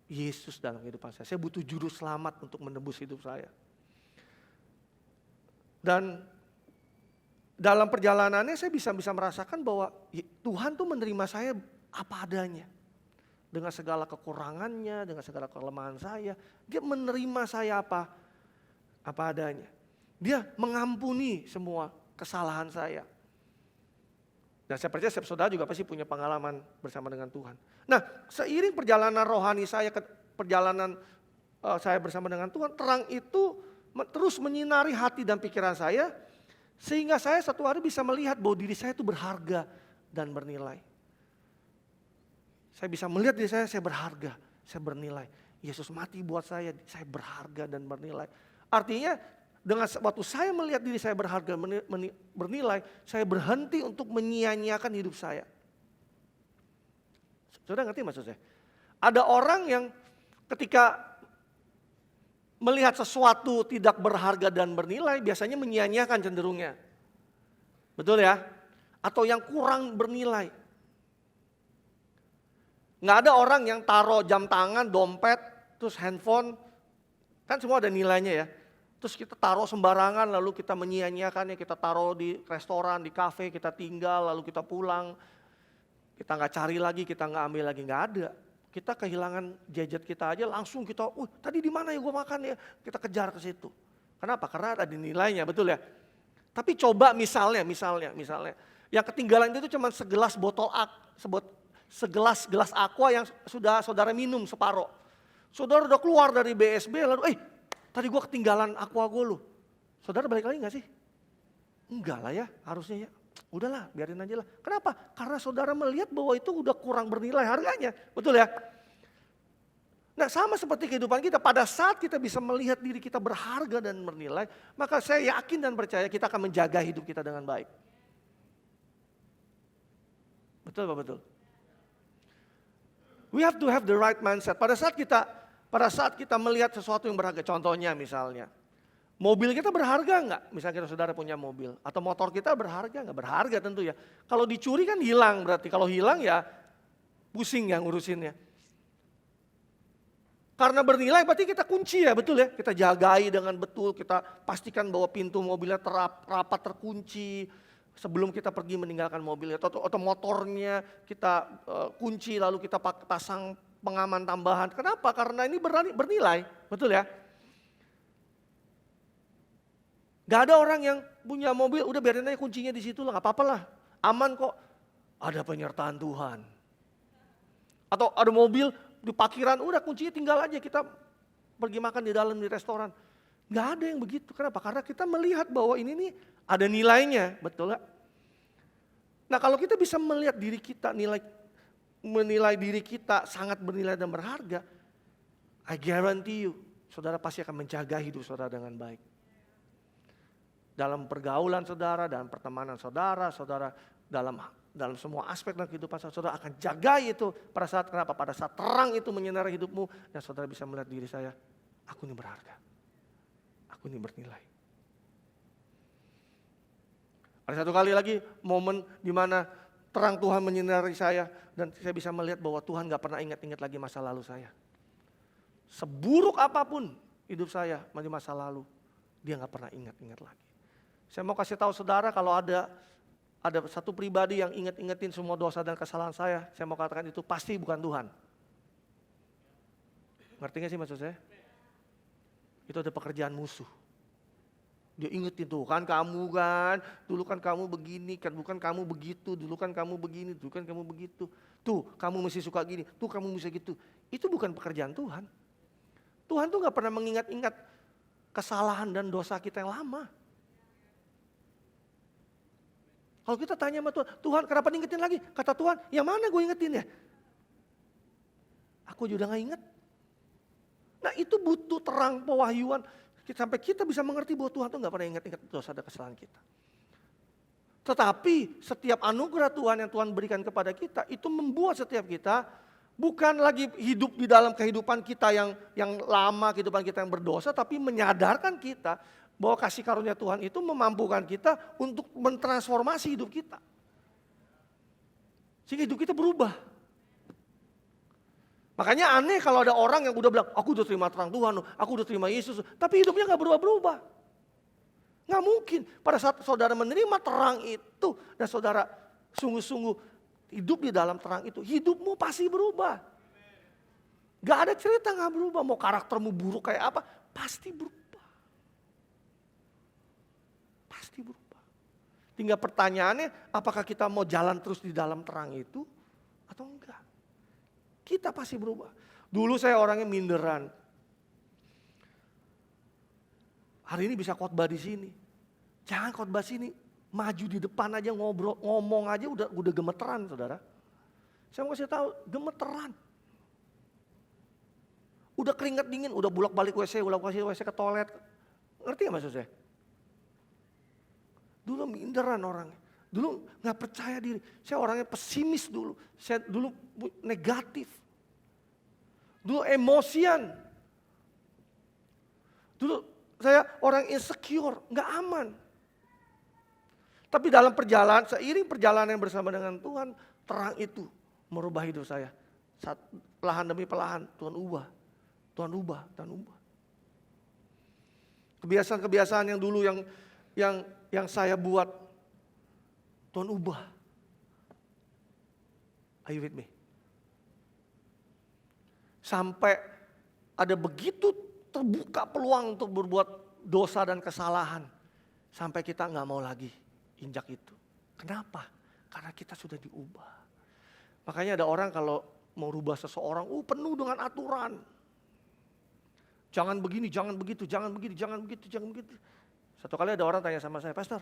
Yesus dalam kehidupan saya. Saya butuh juru selamat untuk menebus hidup saya. Dan dalam perjalanannya saya bisa merasakan bahwa Tuhan tuh menerima saya apa adanya. Dengan segala kekurangannya, dengan segala kelemahan saya, Dia menerima saya apa adanya. Dia mengampuni semua kesalahan saya. Dan saya percaya setiap saudara juga pasti punya pengalaman bersama dengan Tuhan. Nah, seiring perjalanan rohani saya, perjalanan saya bersama dengan Tuhan, terang itu terus menyinari hati dan pikiran saya, sehingga saya satu hari bisa melihat bahwa diri saya itu berharga dan bernilai. Saya bisa melihat diri saya berharga, saya bernilai. Yesus mati buat saya berharga dan bernilai. Artinya dengan waktu saya melihat diri saya berharga, bernilai, saya berhenti untuk menyia-nyiakan hidup saya. Sudah ngerti maksud saya? Ada orang yang ketika melihat sesuatu tidak berharga dan bernilai, biasanya menyia-nyiakan cenderungnya. Betul ya? Atau yang kurang bernilai. Nggak ada orang yang taruh jam tangan, dompet, terus handphone, kan semua ada nilainya ya. Terus kita taruh sembarangan, lalu kita menyia-nyiakannya, kita taruh di restoran, di kafe, kita tinggal, lalu kita pulang. Kita nggak cari lagi, kita nggak ambil lagi, nggak ada. Kita kehilangan gadget kita aja, langsung kita, tadi di mana ya gue makan ya? Kita kejar ke situ. Kenapa? Karena ada nilainya, betul ya. Tapi coba misalnya, yang ketinggalan itu cuma segelas gelas aqua yang sudah saudara minum separoh. Saudara udah keluar dari BSB lalu, tadi gue ketinggalan aqua gue loh. Saudara balik lagi gak sih? Enggak lah ya, harusnya ya. Udahlah, biarin aja lah. Kenapa? Karena saudara melihat bahwa itu udah kurang bernilai harganya. Betul ya? Nah sama seperti kehidupan kita, pada saat kita bisa melihat diri kita berharga dan bernilai, maka saya yakin dan percaya kita akan menjaga hidup kita dengan baik. Betul Pak, betul? We have to have the right mindset. Pada saat kita melihat sesuatu yang berharga, contohnya misalnya, mobil kita berharga enggak? Misalnya kita saudara punya mobil. Atau motor kita berharga enggak? Berharga tentu ya. Kalau dicuri kan hilang berarti. Kalau hilang ya pusing ya ngurusinnya. Karena bernilai berarti kita kunci ya, betul ya. Kita jagai dengan betul, kita pastikan bahwa pintu mobilnya rapat terkunci. Sebelum kita pergi meninggalkan mobilnya. Atau motornya kita kunci lalu kita pasang pengaman tambahan. Kenapa? Karena ini bernilai, betul ya. Gak ada orang yang punya mobil, udah biarin aja kuncinya di situ lah, gak apa-apa lah. Aman kok, ada penyertaan Tuhan. Atau ada mobil di parkiran, udah kuncinya tinggal aja kita pergi makan di dalam di restoran. Gak ada yang begitu, kenapa? Karena kita melihat bahwa ini nih ada nilainya, betul gak? Nah kalau kita bisa melihat diri kita, menilai diri kita sangat bernilai dan berharga, I guarantee you, saudara pasti akan menjaga hidup saudara dengan baik. Dalam pergaulan saudara, dalam pertemanan saudara, dalam semua aspek dalam kehidupan saudara akan jaga itu pada saat kenapa? Pada saat terang itu menyinari hidupmu dan saudara bisa melihat diri saya, aku ini berharga, aku ini bernilai. Ada satu kali lagi momen di mana terang Tuhan menyinari saya dan saya bisa melihat bahwa Tuhan gak pernah ingat-ingat lagi masa lalu saya. Seburuk apapun hidup saya di masa lalu, dia gak pernah ingat-ingat lagi. Saya mau kasih tahu saudara kalau ada satu pribadi yang ingat-ingetin semua dosa dan kesalahan saya mau katakan itu pasti bukan Tuhan. Ngerti gak sih maksud saya? Itu ada pekerjaan musuh. Dia ingetin tuh kan kamu kan, dulu kan kamu begini, kan bukan kamu begitu, dulu kan kamu begini, dulu kan kamu begitu. Tuh kamu mesti suka gini, tuh kamu mesti gitu. Itu bukan pekerjaan Tuhan. Tuhan tuh gak pernah mengingat-ingat kesalahan dan dosa kita yang lama. Kalau kita tanya sama Tuhan, Tuhan kenapa diingetin lagi? Kata Tuhan, yang mana gue ingetin ya? Aku juga gak inget. Nah itu butuh terang pewahyuan. Sampai kita bisa mengerti bahwa Tuhan tuh gak pernah ingat-ingat dosa dan kesalahan kita. Tetapi setiap anugerah Tuhan yang Tuhan berikan kepada kita, itu membuat setiap kita bukan lagi hidup di dalam kehidupan kita yang lama, kehidupan kita yang berdosa, tapi menyadarkan kita bahwa kasih karunia Tuhan itu memampukan kita untuk mentransformasi hidup kita. Sehingga hidup kita berubah. Makanya aneh kalau ada orang yang udah bilang, aku udah terima terang Tuhan, aku udah terima Yesus, tapi hidupnya gak berubah-berubah. Gak mungkin. Pada saat saudara menerima terang itu dan saudara sungguh-sungguh hidup di dalam terang itu, hidupmu pasti berubah. Gak ada cerita gak berubah, mau karaktermu buruk kayak apa, pasti berubah. Pasti berubah. Tinggal pertanyaannya, apakah kita mau jalan terus di dalam terang itu atau enggak? Kita pasti berubah. Dulu saya orangnya minderan. Hari ini bisa khotbah di sini. Jangan khotbah sini, maju di depan aja ngomong aja udah gemeteran, saudara. Saya mau kasih tahu, gemeteran. Udah keringat dingin, udah bolak-balik WC, bolak-balik WC ke toilet. Ngerti gak maksud saya? Dulu minderan orangnya. Dulu gak percaya diri. Saya orangnya pesimis dulu. Saya dulu negatif. Dulu emosian. Dulu saya orang insecure, gak aman. Tapi dalam perjalanan, seiring perjalanan yang bersama dengan Tuhan, terang itu merubah hidup saya. Pelahan demi pelahan Tuhan ubah. Tuhan ubah, Tuhan ubah. Kebiasaan-kebiasaan yang dulu yang saya buat, Tuhan ubah. Are you with me? Sampai ada begitu terbuka peluang untuk berbuat dosa dan kesalahan. Sampai kita gak mau lagi injak itu. Kenapa? Karena kita sudah diubah. Makanya ada orang kalau mau rubah seseorang, penuh dengan aturan. Jangan begini, jangan begitu, jangan begini, jangan begitu, jangan begitu. Satu kali ada orang tanya sama saya, Pastor,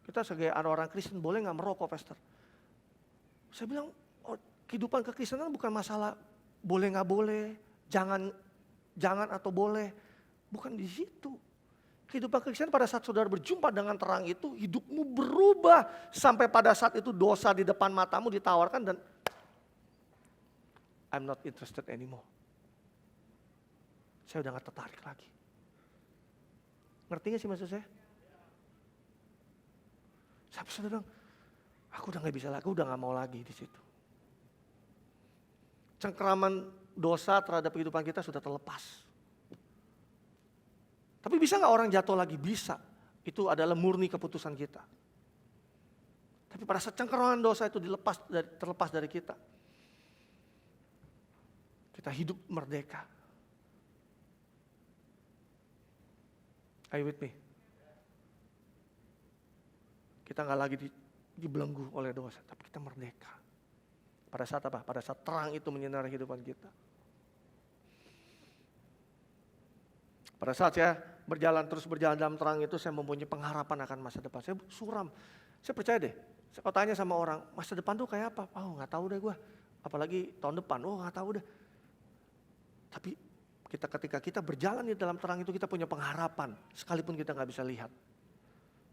kita sebagai orang Kristen boleh nggak merokok, Pastor? Saya bilang, oh, kehidupan kekristenan bukan masalah boleh nggak boleh, jangan atau boleh, bukan di situ. Kehidupan kekristenan pada saat saudara berjumpa dengan terang itu, hidupmu berubah sampai pada saat itu dosa di depan matamu ditawarkan dan I'm not interested anymore. Saya udah gak tertarik lagi. Ngerti gak sih maksud saya? Sampai saudara bilang, aku udah gak bisa lagi, aku udah gak mau lagi di situ. Cengkeraman dosa terhadap kehidupan kita sudah terlepas. Tapi bisa gak orang jatuh lagi? Bisa. Itu adalah murni keputusan kita. Tapi pada saat cengkeraman dosa itu terlepas dari kita, kita hidup merdeka. Are you with me? Kita gak lagi dibelenggu oleh dosa, tapi kita merdeka. Pada saat apa? Pada saat terang itu menyinari kehidupan kita. Pada saat saya berjalan dalam terang itu, saya mempunyai pengharapan akan masa depan. Saya suram. Saya percaya deh. Saya tanya sama orang, masa depan tuh kayak apa? Oh gak tahu deh gue. Apalagi tahun depan, oh gak tahu deh. Tapi ketika kita berjalan di dalam terang itu, kita punya pengharapan. Sekalipun kita gak bisa lihat.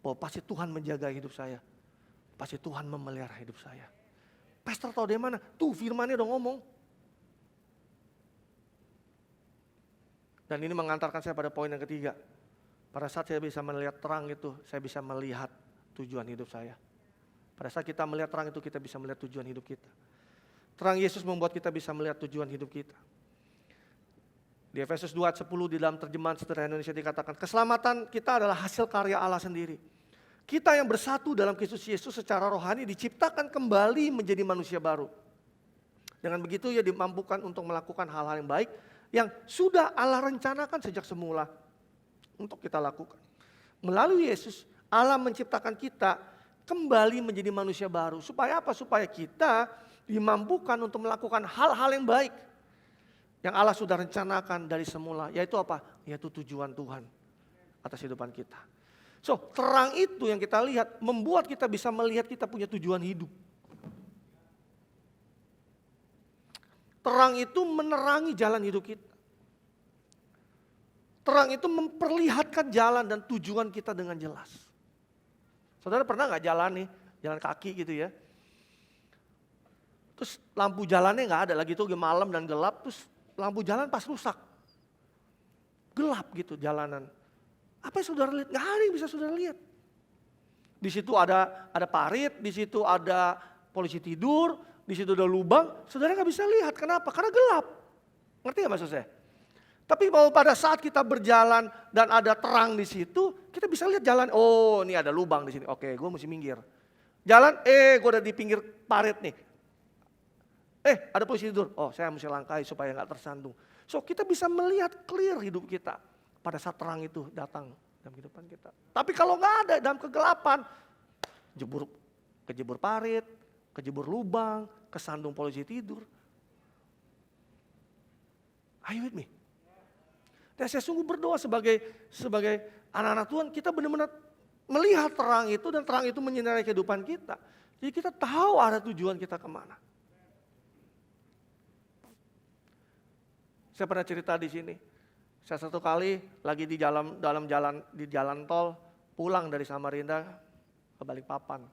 Bahwa pasti Tuhan menjaga hidup saya. Pasti Tuhan memelihara hidup saya. Pastor tahu dari mana? Tuh firmannya udah ngomong. Dan ini mengantarkan saya pada poin yang ketiga. Pada saat saya bisa melihat terang itu, saya bisa melihat tujuan hidup saya. Pada saat kita melihat terang itu, kita bisa melihat tujuan hidup kita. Terang Yesus membuat kita bisa melihat tujuan hidup kita. Di Efesus 2 ayat 10 di dalam terjemahan sederhana Indonesia dikatakan, keselamatan kita adalah hasil karya Allah sendiri. Kita yang bersatu dalam Kristus Yesus secara rohani diciptakan kembali menjadi manusia baru. Dengan begitu ia dimampukan untuk melakukan hal-hal yang baik yang sudah Allah rencanakan sejak semula untuk kita lakukan. Melalui Yesus, Allah menciptakan kita kembali menjadi manusia baru. Supaya apa? Supaya kita dimampukan untuk melakukan hal-hal yang baik yang Allah sudah rencanakan dari semula. Yaitu apa? Yaitu tujuan Tuhan atas kehidupan kita. So, terang itu yang kita lihat membuat kita bisa melihat kita punya tujuan hidup. Terang itu menerangi jalan hidup kita. Terang itu memperlihatkan jalan dan tujuan kita dengan jelas. Saudara pernah gak jalan kaki gitu ya. Terus lampu jalannya gak ada, lagi itu malam dan gelap, terus lampu jalan pas rusak. Gelap gitu jalanan. Apa yang saudara lihat? Gak ada yang bisa saudara lihat. Di situ ada parit, di situ ada polisi tidur, di situ ada lubang, saudara gak bisa lihat. Kenapa? Karena gelap. Ngerti gak maksud saya? Tapi bahwa pada saat kita berjalan dan ada terang di situ, kita bisa lihat jalan. Oh, ini ada lubang di sini. Oke, gue mesti minggir. Jalan, gue udah di pinggir parit nih. Ada polisi tidur. Oh, saya mesti langkahi supaya gak tersandung. So, kita bisa melihat clear hidup kita pada saat terang itu datang dalam kehidupan kita. Tapi kalau gak ada dalam kegelapan, kejebur parit, kejebur lubang, kesandung polisi tidur. Are you with me? Dan saya sungguh berdoa sebagai anak-anak Tuhan, kita benar-benar melihat terang itu dan terang itu menyinari kehidupan kita. Jadi kita tahu arah tujuan kita kemana. Saya pernah cerita di sini. Saya satu kali lagi di jalan tol pulang dari Samarinda ke Balikpapan.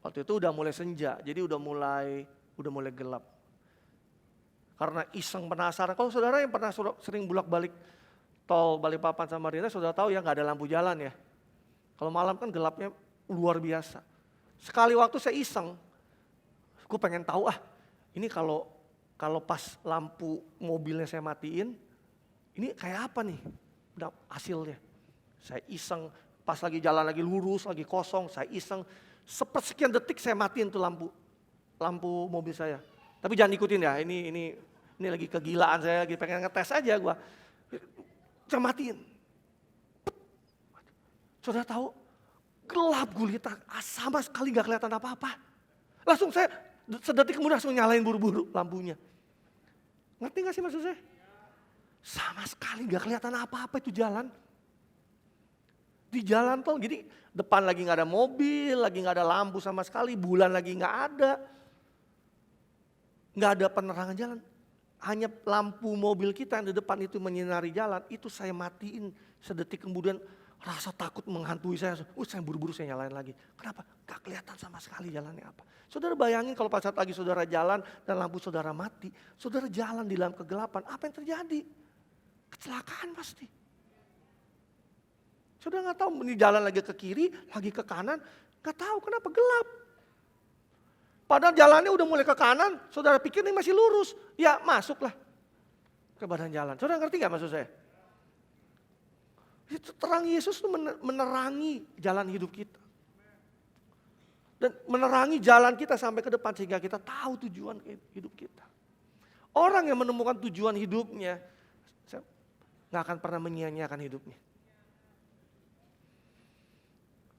Waktu itu udah mulai senja, jadi udah mulai gelap. Karena iseng penasaran, kalau saudara yang pernah sering bolak-balik tol Balikpapan Samarinda, saudara tahu ya nggak ada lampu jalan ya. Kalau malam kan gelapnya luar biasa. Sekali waktu saya iseng, gue pengen tahu ini kalau pas lampu mobilnya saya matiin, ini kayak apa nih hasilnya. Saya iseng, pas lagi jalan lagi lurus, lagi kosong, saya iseng. Sepersekian detik saya matiin tuh lampu mobil saya. Tapi jangan ikutin ya, ini lagi kegilaan saya, lagi pengen ngetes aja gua. Saya matiin. Saudara tahu, gelap gulita, sama sekali gak kelihatan apa-apa. Langsung saya sedetik kemudian langsung nyalain buru-buru lampunya. Ngerti gak sih maksud saya? Sama sekali gak kelihatan apa-apa itu jalan. Di jalan tol, jadi depan lagi nggak ada mobil, lagi nggak ada lampu sama sekali, bulan lagi nggak ada penerangan jalan. Hanya lampu mobil kita yang di depan itu menyinari jalan, itu saya matiin sedetik kemudian rasa takut menghantui saya. Saya buru-buru saya nyalain lagi. Kenapa? Gak kelihatan sama sekali jalannya apa. Saudara bayangin kalau pas saat lagi saudara jalan dan lampu saudara mati, saudara jalan di dalam kegelapan, apa yang terjadi? Kecelakaan pasti. Saudara gak tahu ini jalan lagi ke kiri, lagi ke kanan, gak tahu kenapa gelap. Padahal jalannya udah mulai ke kanan, saudara pikir ini masih lurus. Ya masuklah ke badan jalan. Saudara ngerti gak maksud saya? Itu terang Yesus itu menerangi jalan hidup kita. Dan menerangi jalan kita sampai ke depan sehingga kita tahu tujuan hidup kita. Orang yang menemukan tujuan hidupnya, gak akan pernah menyia-nyiakan hidupnya.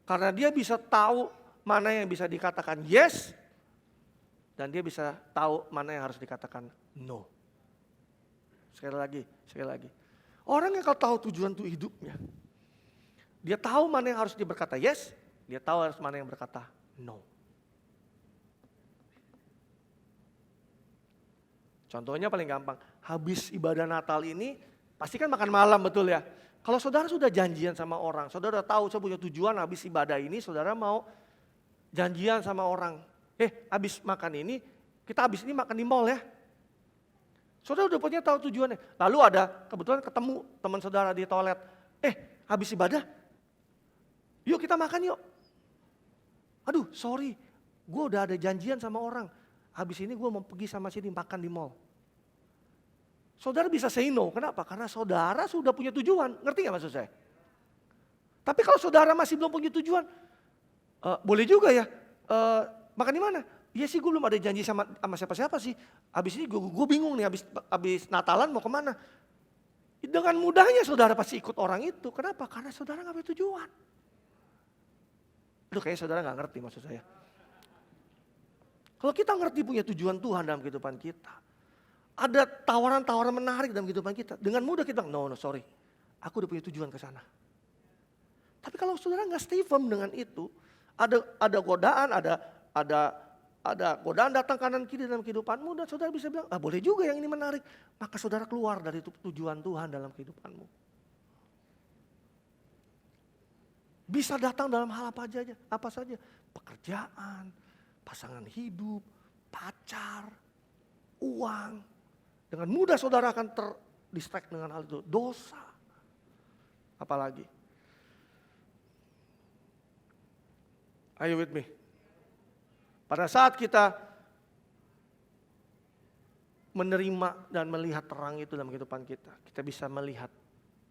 Karena dia bisa tahu mana yang bisa dikatakan yes, dan dia bisa tahu mana yang harus dikatakan no. Sekali lagi. Orang yang kalau tahu tujuan tuh hidupnya, dia tahu mana yang harus dia berkata yes, dia tahu harus mana yang berkata no. Contohnya paling gampang, habis ibadah Natal ini pasti kan makan malam, betul ya? Kalau saudara sudah janjian sama orang, saudara tahu saya punya tujuan habis ibadah ini, saudara mau janjian sama orang. Habis makan ini, kita habis ini makan di mall ya. Saudara udah punya tahu tujuannya. Lalu ada kebetulan ketemu teman saudara di toilet. Habis ibadah, yuk kita makan yuk. Aduh sorry, gue udah ada janjian sama orang. Habis ini gue mau pergi sama sini makan di mall. Saudara bisa say no, kenapa? Karena saudara sudah punya tujuan, ngerti gak maksud saya? Tapi kalau saudara masih belum punya tujuan, boleh juga ya, makan di mana? Iya sih gue belum ada janji sama siapa-siapa sih. Habis ini gue bingung nih, habis Natalan mau kemana. Dengan mudahnya saudara pasti ikut orang itu. Kenapa? Karena saudara gak punya tujuan. Aduh kayaknya saudara gak ngerti maksud saya. Kalau kita ngerti punya tujuan Tuhan dalam kehidupan kita. Ada tawaran-tawaran menarik dalam kehidupan kita. Dengan mudah kita bilang, no sorry. Aku udah punya tujuan ke sana. Tapi kalau saudara gak stay firm dengan itu. Ada godaan, ada godaan datang kanan kiri dalam kehidupanmu dan saudara bisa bilang, boleh juga yang ini menarik. Maka saudara keluar dari tujuan Tuhan dalam kehidupanmu. Bisa datang dalam hal apa saja. Pekerjaan, pasangan hidup, pacar, uang. Dengan mudah saudara akan terdistract dengan hal itu. Dosa. Apalagi. Are you with me? Pada saat kita menerima dan melihat terang itu dalam kehidupan kita, kita bisa melihat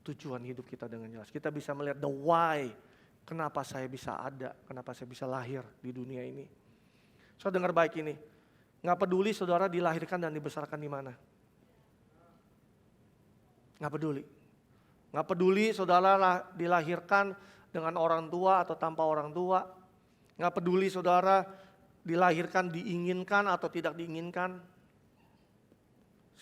tujuan hidup kita dengan jelas. Kita bisa melihat the why, kenapa saya bisa ada, kenapa saya bisa lahir di dunia ini. Saudara dengar baik ini, nggak peduli saudara dilahirkan dan dibesarkan di mana. Nggak peduli. Nggak peduli saudara dilahirkan dengan orang tua atau tanpa orang tua. Nggak peduli saudara dilahirkan diinginkan atau tidak diinginkan.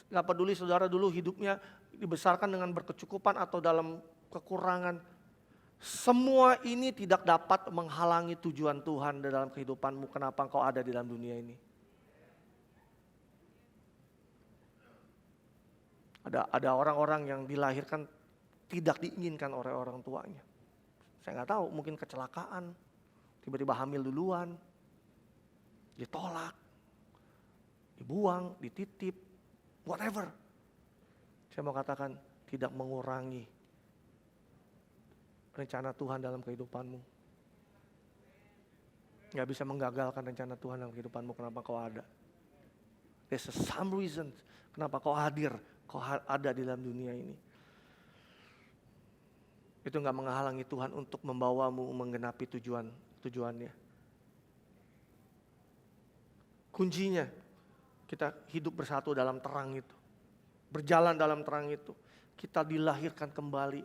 Gak peduli saudara dulu hidupnya dibesarkan dengan berkecukupan atau dalam kekurangan. Semua ini tidak dapat menghalangi tujuan Tuhan dalam kehidupanmu. Kenapa engkau ada di dalam dunia ini. Ada orang-orang yang dilahirkan tidak diinginkan oleh orang tuanya. Saya gak tahu, mungkin kecelakaan, tiba-tiba hamil duluan. Ditolak, dibuang, dititip, whatever. Saya mau katakan tidak mengurangi rencana Tuhan dalam kehidupanmu. Gak bisa menggagalkan rencana Tuhan dalam kehidupanmu kenapa kau ada. There's some reason kenapa kau hadir, kau ada di dalam dunia ini. Itu gak menghalangi Tuhan untuk membawamu menggenapi tujuannya. Kuncinya kita hidup bersatu dalam terang itu. Berjalan dalam terang itu. Kita dilahirkan kembali.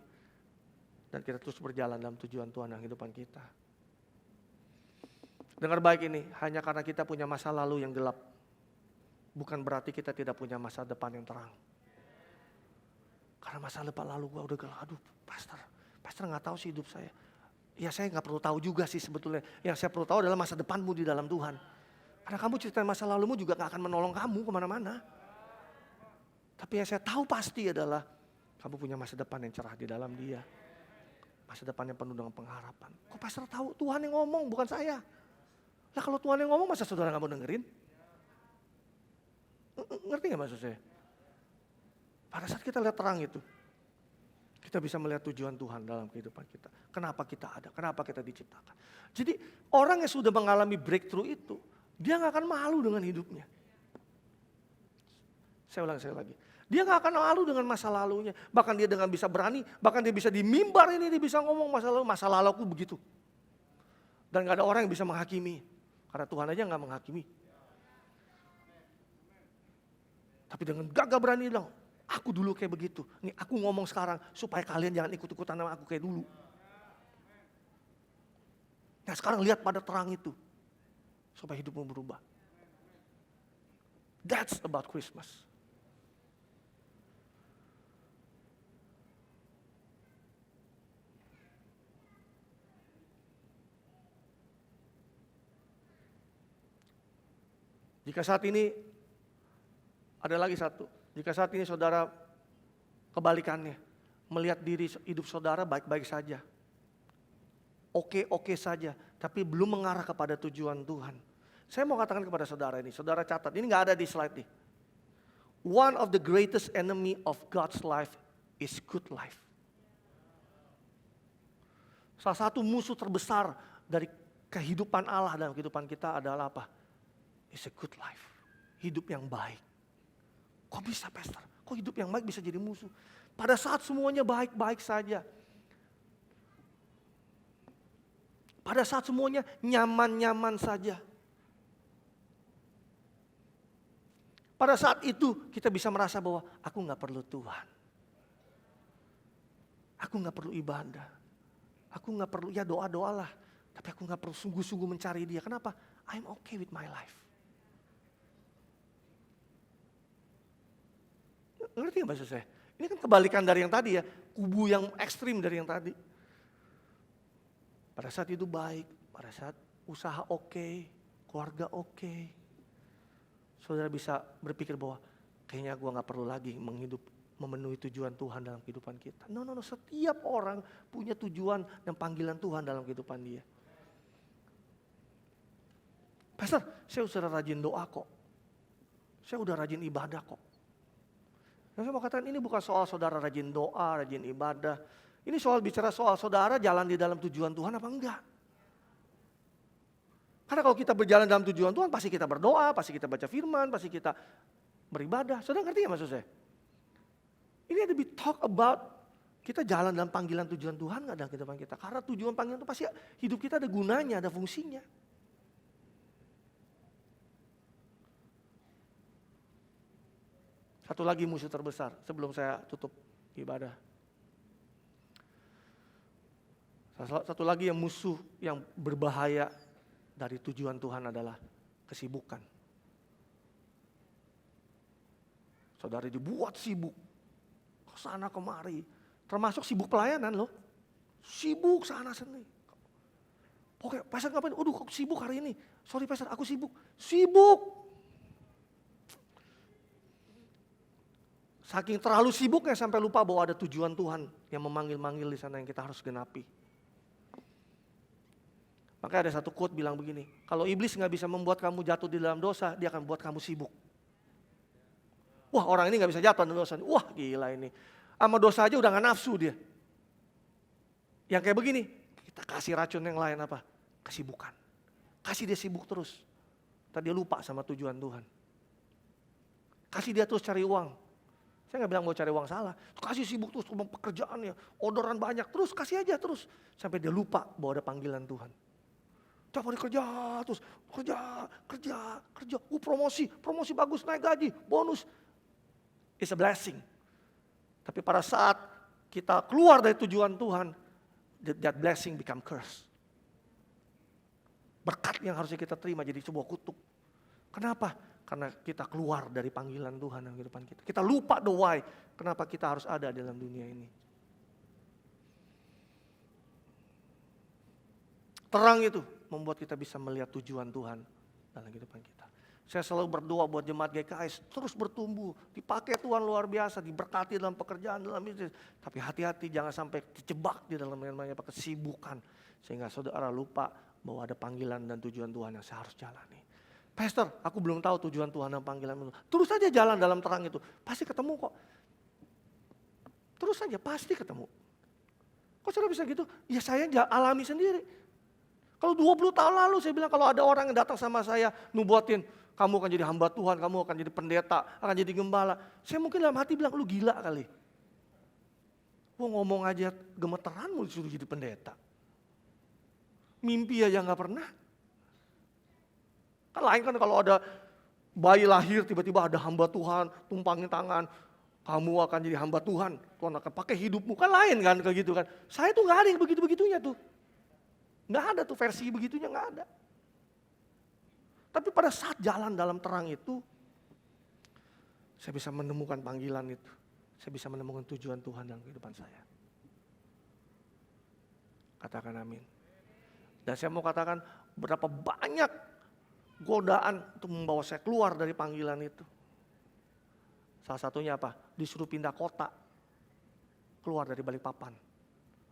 Dan kita terus berjalan dalam tujuan Tuhan dalam kehidupan kita. Dengar baik ini, hanya karena kita punya masa lalu yang gelap. Bukan berarti kita tidak punya masa depan yang terang. Karena masa depan lalu gue udah gelap. Aduh pastor gak tahu sih hidup saya. Ya saya nggak perlu tahu juga sih sebetulnya. Yang saya perlu tahu adalah masa depanmu di dalam Tuhan. Karena kamu cerita masa lalumu juga gak akan menolong kamu kemana-mana. Tapi yang saya tahu pasti adalah kamu punya masa depan yang cerah di dalam Dia. Masa depan yang penuh dengan pengharapan. Kok pastor tahu? Tuhan yang ngomong, bukan saya. Lah kalau Tuhan yang ngomong masa saudara gak mau dengerin? Ngerti gak maksud saya? Pada saat kita lihat terang itu, kita bisa melihat tujuan Tuhan dalam kehidupan kita. Kenapa kita ada, kenapa kita diciptakan. Jadi orang yang sudah mengalami breakthrough itu, dia gak akan malu dengan hidupnya. Saya ulang sekali lagi. Dia gak akan malu dengan masa lalunya. Bahkan dia dengan bisa berani, bahkan dia bisa di mimbar ini, dia bisa ngomong masa lalu aku begitu. Dan gak ada orang yang bisa menghakimi. Karena Tuhan aja gak menghakimi. Tapi dengan gagah berani bilang, aku dulu kayak begitu. Nih aku ngomong sekarang supaya kalian jangan ikut-ikutan sama aku kayak dulu. Nah sekarang lihat pada terang itu. Supaya hidupmu berubah. That's about Christmas. Jika saat ini, ada lagi satu. Jika saat ini saudara kebalikannya, melihat diri hidup saudara baik-baik saja. Oke-oke saja, tapi belum mengarah kepada tujuan Tuhan. Saya mau katakan kepada saudara ini, saudara catat, ini gak ada di slide nih. One of the greatest enemy of God's life is good life. Salah satu musuh terbesar dari kehidupan Allah dalam kehidupan kita adalah apa? It's a good life. Hidup yang baik. Kok bisa pastor? Kok hidup yang baik bisa jadi musuh? Pada saat semuanya baik-baik saja. Pada saat semuanya nyaman-nyaman saja. Pada saat itu kita bisa merasa bahwa aku gak perlu Tuhan. Aku gak perlu ibadah. Aku gak perlu, ya doa-doalah. Tapi aku gak perlu sungguh-sungguh mencari Dia. Kenapa? I'm okay with my life. Ngerti gak maksud saya? Ini kan kebalikan dari yang tadi ya. Kubu yang ekstrim dari yang tadi. Pada saat itu baik. Pada saat usaha oke, keluarga oke. Saudara bisa berpikir bahwa kayaknya gue gak perlu lagi memenuhi tujuan Tuhan dalam kehidupan kita. No. Setiap orang punya tujuan dan panggilan Tuhan dalam kehidupan dia. Pastor, saya sudah rajin doa kok. Saya udah rajin ibadah kok. Yang saya mau katakan ini bukan soal saudara rajin doa, rajin ibadah. Ini soal bicara soal saudara jalan di dalam tujuan Tuhan apa enggak. Karena kalau kita berjalan dalam tujuan Tuhan pasti kita berdoa, pasti kita baca firman, pasti kita beribadah. Saudara ngerti ya maksud saya? Ini ada we talk about kita jalan dalam panggilan tujuan Tuhan enggak dalam kehidupan kita. Karena tujuan panggilan itu pasti hidup kita ada gunanya, ada fungsinya. Satu lagi musuh terbesar sebelum saya tutup ibadah. Satu lagi yang musuh yang berbahaya dari tujuan Tuhan adalah kesibukan. Saudara dibuat sibuk, kesana kemari, termasuk sibuk pelayanan loh. Sibuk sana sini. Oke, pastor ngapain? Aduh kok sibuk hari ini? Sorry pastor, aku sibuk. Sibuk. Saking terlalu sibuknya sampai lupa bahwa ada tujuan Tuhan yang memanggil-manggil di sana yang kita harus genapi. Makanya ada satu quote bilang begini, kalau iblis gak bisa membuat kamu jatuh di dalam dosa, dia akan buat kamu sibuk. Wah orang ini gak bisa jatuh dalam dosa, wah gila ini. Sama dosa aja udah gak nafsu dia. Yang kayak begini, kita kasih racun yang lain apa? Kesibukan. Kasih dia sibuk terus. Tadi dia lupa sama tujuan Tuhan. Kasih dia terus cari uang. Saya gak bilang mau cari uang salah. Kasih sibuk terus pekerjaannya, orderan banyak. Terus kasih aja terus. Sampai dia lupa bahwa ada panggilan Tuhan. Tiap hari kerja terus, kerja. Promosi bagus, naik gaji, bonus. It's a blessing. Tapi pada saat kita keluar dari tujuan Tuhan, that blessing become curse. Berkat yang harusnya kita terima jadi sebuah kutuk. Kenapa? Karena kita keluar dari panggilan Tuhan dalam kehidupan kita. Kita lupa the why. Kenapa kita harus ada dalam dunia ini. Terang itu membuat kita bisa melihat tujuan Tuhan dalam kehidupan kita. Saya selalu berdoa buat jemaat GKS terus bertumbuh, dipakai Tuhan luar biasa, diberkati dalam pekerjaan, dalam bisnis. Tapi hati-hati jangan sampai terjebak di dalam kesibukan. Sehingga saudara lupa bahwa ada panggilan dan tujuan Tuhan yang saya harus jalani. Pastor, aku belum tahu tujuan Tuhan dan panggilan itu. Terus saja jalan dalam terang itu, pasti ketemu kok. Terus saja pasti ketemu. Kok saudara bisa gitu? Ya saya alami sendiri. Kalau 20 tahun lalu saya bilang kalau ada orang yang datang sama saya nubuatin, kamu akan jadi hamba Tuhan, kamu akan jadi pendeta, akan jadi gembala. Saya mungkin dalam hati bilang, lu gila kali. Wah ngomong aja gemeteran mau disuruh jadi pendeta. Mimpi aja gak pernah. Kan lain kan kalau ada bayi lahir tiba-tiba ada hamba Tuhan, tumpangin tangan. Kamu akan jadi hamba Tuhan, Tuhan akan pakai hidupmu. Kan lain kan kayak gitu kan. Saya tuh gak ada yang begitu-begitunya tuh. Gak ada tuh versi begitunya gak ada. Tapi pada saat jalan dalam terang itu, saya bisa menemukan panggilan itu. Saya bisa menemukan tujuan Tuhan dalam kehidupan saya. Katakan amin. Dan saya mau katakan berapa banyak godaan untuk membawa saya keluar dari panggilan itu. Salah satunya apa? Disuruh pindah kota. Keluar dari Balikpapan.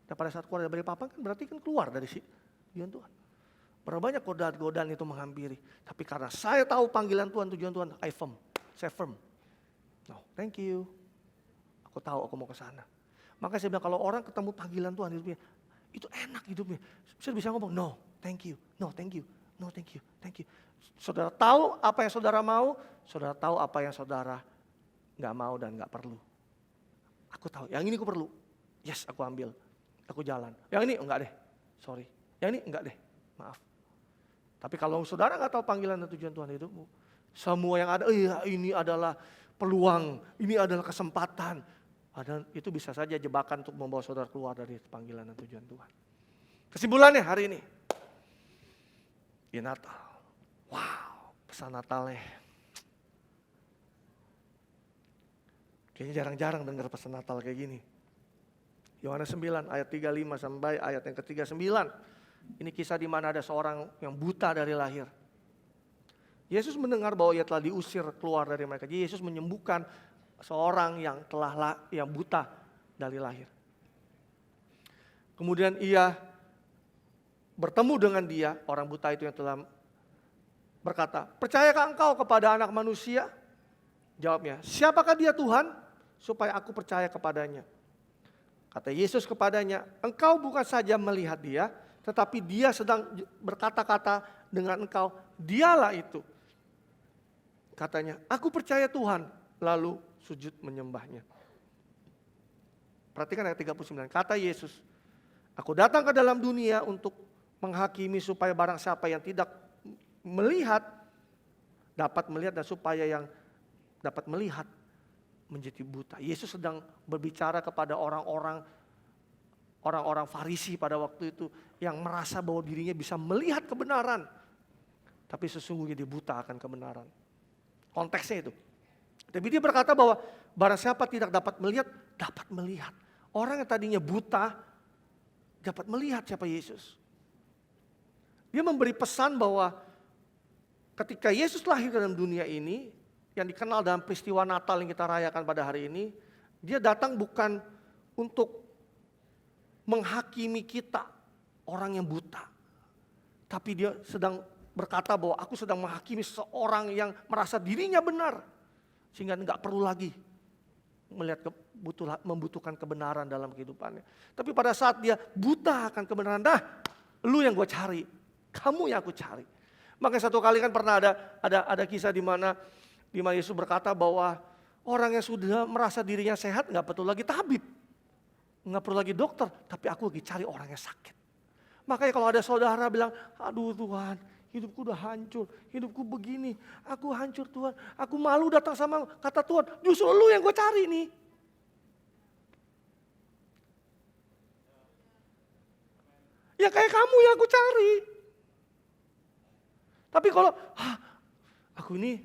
Dan pada saat keluar dari Balikpapan kan berarti kan keluar dari tujuan Tuhan. Berapa banyak godaan-godaan itu menghampiri. Tapi karena saya tahu panggilan Tuhan, tujuan Tuhan, saya firm. No, thank you. Aku tahu aku mau ke sana. Maka saya bilang kalau orang ketemu panggilan Tuhan hidupnya, itu enak hidupnya. Saya bisa ngomong, no, thank you, no, thank you, no, thank you, thank you. Saudara tahu apa yang saudara mau, saudara tahu apa yang saudara gak mau dan gak perlu. Aku tahu, yang ini aku perlu. Yes, aku ambil, aku jalan. Yang ini enggak deh, sorry. Yang ini enggak deh, maaf. Tapi kalau saudara gak tahu panggilan dan tujuan Tuhan hidupmu, semua yang ada, ini adalah peluang, ini adalah kesempatan. Padahal itu bisa saja jebakan untuk membawa saudara keluar dari panggilan dan tujuan Tuhan. Kesimpulannya hari ini, di Natal. Wow, pesan Natalnya. Kayaknya jarang-jarang dengar pesan Natal kayak gini. Yohanes 9 ayat 35 sampai ayat yang ke-39. Ini kisah di mana ada seorang yang buta dari lahir. Yesus mendengar bahwa ia telah diusir keluar dari mereka. Jadi Yesus menyembuhkan seorang yang yang buta dari lahir. Kemudian ia bertemu dengan dia, orang buta itu yang telah berkata, percayakah engkau kepada anak manusia? Jawabnya, siapakah dia Tuhan? Supaya aku percaya kepadanya. Kata Yesus kepadanya, engkau bukan saja melihat dia, tetapi dia sedang berkata-kata dengan engkau, dialah itu. Katanya, aku percaya Tuhan, lalu sujud menyembahnya. Perhatikan ayat 39, kata Yesus, aku datang ke dalam dunia untuk menghakimi supaya barang siapa yang tidak melihat, dapat melihat dan supaya yang dapat melihat menjadi buta. Yesus sedang berbicara kepada orang-orang Farisi pada waktu itu yang merasa bahwa dirinya bisa melihat kebenaran. Tapi sesungguhnya dia buta akan kebenaran. Konteksnya itu. Tapi dia berkata bahwa barang siapa tidak dapat melihat. Orang yang tadinya buta dapat melihat siapa Yesus. Dia memberi pesan bahwa ketika Yesus lahir dalam dunia ini, yang dikenal dalam peristiwa Natal yang kita rayakan pada hari ini, dia datang bukan untuk menghakimi kita, orang yang buta. Tapi dia sedang berkata bahwa aku sedang menghakimi seorang yang merasa dirinya benar. Sehingga enggak perlu lagi membutuhkan kebenaran dalam kehidupannya. Tapi pada saat dia buta akan kebenaran, lu yang gue cari, kamu yang aku cari. Makanya satu kali kan pernah ada kisah di mana Yesus berkata bahwa orang yang sudah merasa dirinya sehat nggak perlu lagi tabib, nggak perlu lagi dokter, tapi aku lagi cari orang yang sakit. Makanya kalau ada saudara bilang, aduh Tuhan, hidupku udah hancur, hidupku begini, aku hancur Tuhan, aku malu datang sama kata Tuhan, justru lu yang gue cari nih. Ya kayak kamu yang aku cari. Tapi kalau aku ini